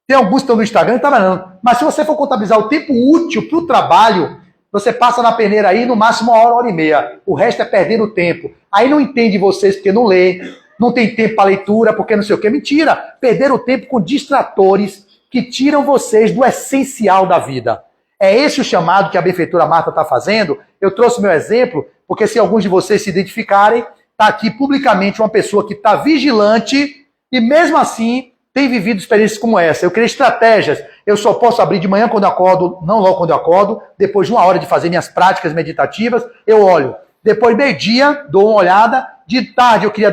tem alguns que estão no Instagram trabalhando, mas se você for contabilizar o tempo útil para o trabalho, você passa na peneira aí no máximo 1 hora, 1 hora e meia. O resto é perdendo tempo. Aí não entende vocês porque não lê, não tem tempo para leitura, porque não sei o que. Mentira! Perderam o tempo com distratores que tiram vocês do essencial da vida. É esse o chamado que a benfeitora Marta está fazendo. Eu trouxe meu exemplo, porque se alguns de vocês se identificarem, está aqui publicamente uma pessoa que está vigilante e mesmo assim tem vivido experiências como essa. Eu criei estratégias. Eu só posso abrir de manhã quando eu acordo, não logo quando eu acordo, depois de 1 hora de fazer minhas práticas meditativas, eu olho. Depois, meio-dia, dou uma olhada. De tarde, eu queria,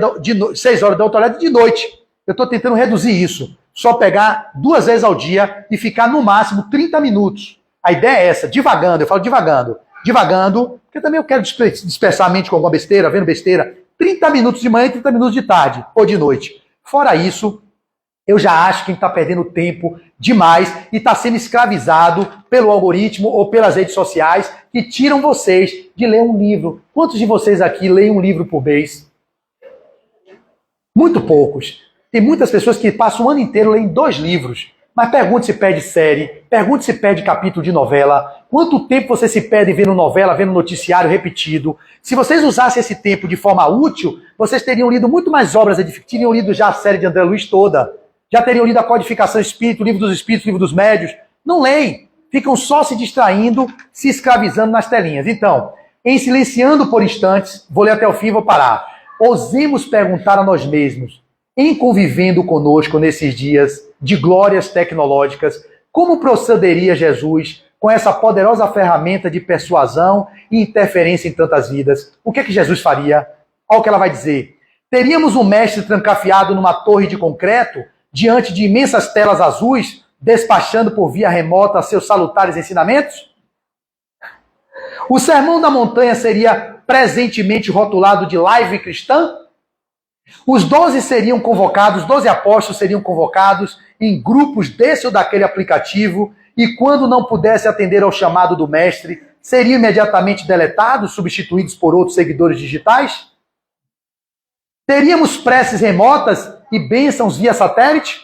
6 horas, dou outra olhada. De noite, eu estou tentando reduzir isso. Só pegar 2 vezes ao dia e ficar no máximo 30 minutos. A ideia é essa, divagando, eu falo divagando. Divagando, porque também eu quero dispersar a mente com alguma besteira, vendo besteira. 30 minutos de manhã e 30 minutos de tarde ou de noite. Fora isso, eu já acho que a gente está perdendo tempo demais e está sendo escravizado pelo algoritmo ou pelas redes sociais que tiram vocês de ler um livro. Quantos de vocês aqui leem um livro por mês? Muito poucos. Tem muitas pessoas que passam o ano inteiro lendo 2 livros. Mas pergunte se perde série, pergunte se perde capítulo de novela. Quanto tempo você se perde vendo novela, vendo noticiário repetido? Se vocês usassem esse tempo de forma útil, vocês teriam lido muito mais obras, teriam lido já a série de André Luiz toda. Já teriam lido a Codificação Espírita, o Livro dos Espíritos, o Livro dos Médios. Não leem. Ficam só se distraindo, se escravizando nas telinhas. Então, em silenciando por instantes, vou ler até o fim e vou parar. Ousemos perguntar a nós mesmos, em convivendo conosco nesses dias de glórias tecnológicas, como procederia Jesus com essa poderosa ferramenta de persuasão e interferência em tantas vidas? O que é que Jesus faria? Olha o que ela vai dizer. Teríamos um mestre trancafiado numa torre de concreto, diante de imensas telas azuis, despachando por via remota seus salutares ensinamentos? O Sermão da Montanha seria presentemente rotulado de live cristã? Os 12 seriam convocados, os 12 apóstolos seriam convocados em grupos desse ou daquele aplicativo e quando não pudesse atender ao chamado do mestre, seriam imediatamente deletados, substituídos por outros seguidores digitais? Teríamos preces remotas e bênçãos via satélite?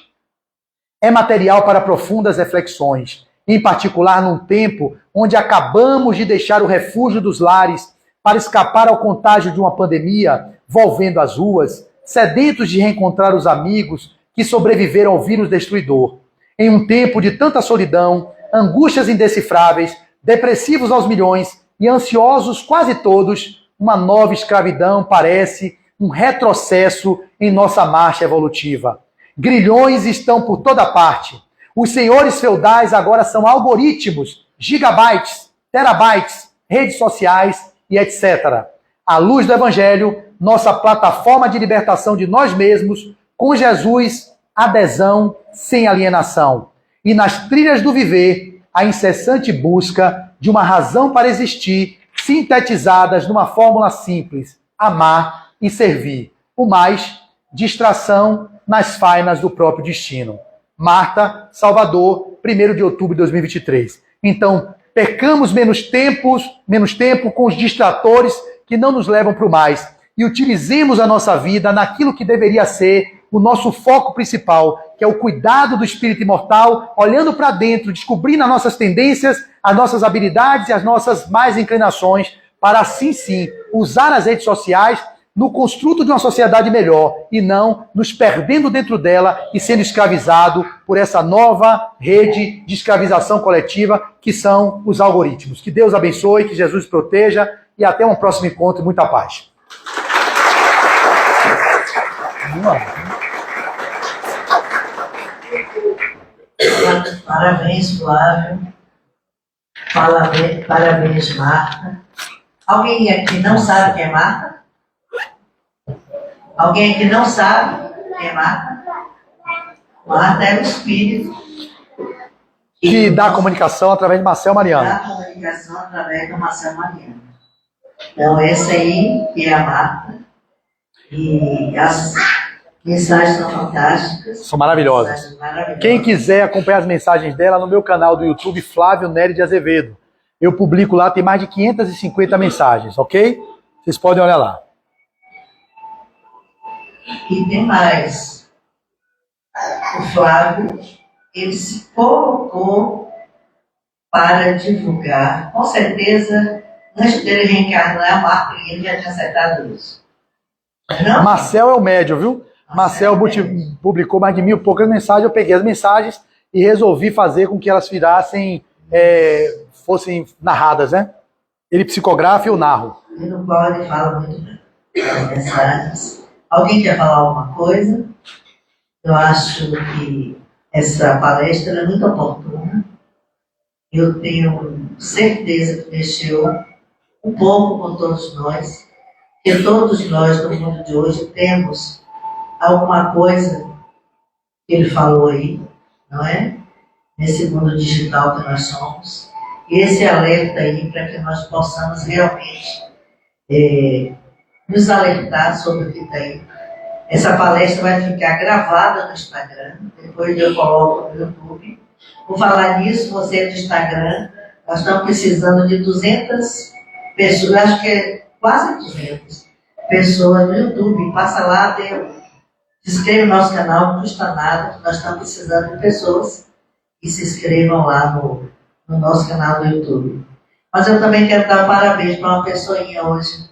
É material para profundas reflexões, em particular num tempo onde acabamos de deixar o refúgio dos lares para escapar ao contágio de uma pandemia, volvendo às ruas, sedentos de reencontrar os amigos que sobreviveram ao vírus destruidor. Em um tempo de tanta solidão, angústias indecifráveis, depressivos aos milhões e ansiosos quase todos, uma nova escravidão parece um retrocesso em nossa marcha evolutiva. Grilhões estão por toda parte. Os senhores feudais agora são algoritmos, gigabytes, terabytes, redes sociais e etc. À luz do Evangelho, nossa plataforma de libertação de nós mesmos, com Jesus, adesão sem alienação. E nas trilhas do viver, a incessante busca de uma razão para existir, sintetizadas numa fórmula simples: amar e servir. O mais, distração nas fainas do próprio destino. Marta, Salvador, 1º de outubro de 2023. Então, percamos menos tempo com os distratores que não nos levam para o mais e utilizemos a nossa vida naquilo que deveria ser o nosso foco principal, que é o cuidado do espírito imortal, olhando para dentro, descobrindo as nossas tendências, as nossas habilidades e as nossas mais inclinações, para assim sim usar as redes sociais no construto de uma sociedade melhor e não nos perdendo dentro dela e sendo escravizado por essa nova rede de escravização coletiva que são os algoritmos. Que Deus abençoe, que Jesus proteja e até um próximo encontro e muita paz. Parabéns, Flávio. Parabéns, Marta. Alguém aqui não sabe quem é Marta? Alguém aqui não sabe quem é Marta? Marta é o espírito que dá comunicação através de Marcel Mariano. Dá comunicação através do Marcel Mariano. Então, esse aí que é a Marta. E as mensagens são fantásticas. São maravilhosas. Quem quiser acompanhar as mensagens dela no meu canal do YouTube, Flávio Nery de Azevedo. Eu publico lá, tem mais de 550 mensagens, ok? Vocês podem olhar lá. E tem mais. O Flávio, ele se colocou para divulgar. Com certeza, antes dele reencarnar, a Marta ele já tinha acertado isso. Não? Marcel é o médium, viu? Marcel publicou mais de 1000 e poucas mensagens. Eu peguei as mensagens e resolvi fazer com que elas virassem, fossem narradas, né? Ele psicografa e eu narro. Ele não pode falar muito das mensagens. Alguém quer falar alguma coisa? Eu acho que essa palestra é muito oportuna. Eu tenho certeza que mexeu um pouco com todos nós, que todos nós no mundo de hoje temos alguma coisa que ele falou aí, não é? Nesse mundo digital que nós somos. E esse alerta aí para que nós possamos realmente nos alertar sobre o que está aí. Essa palestra vai ficar gravada no Instagram, depois eu coloco no YouTube. Por falar nisso, você do Instagram, nós estamos precisando de 200 pessoas, acho que é quase 200 pessoas no YouTube. Passa lá, se inscreve no nosso canal, não custa nada, nós estamos precisando de pessoas que se inscrevam lá no nosso canal do YouTube. Mas eu também quero dar parabéns para uma pessoinha hoje,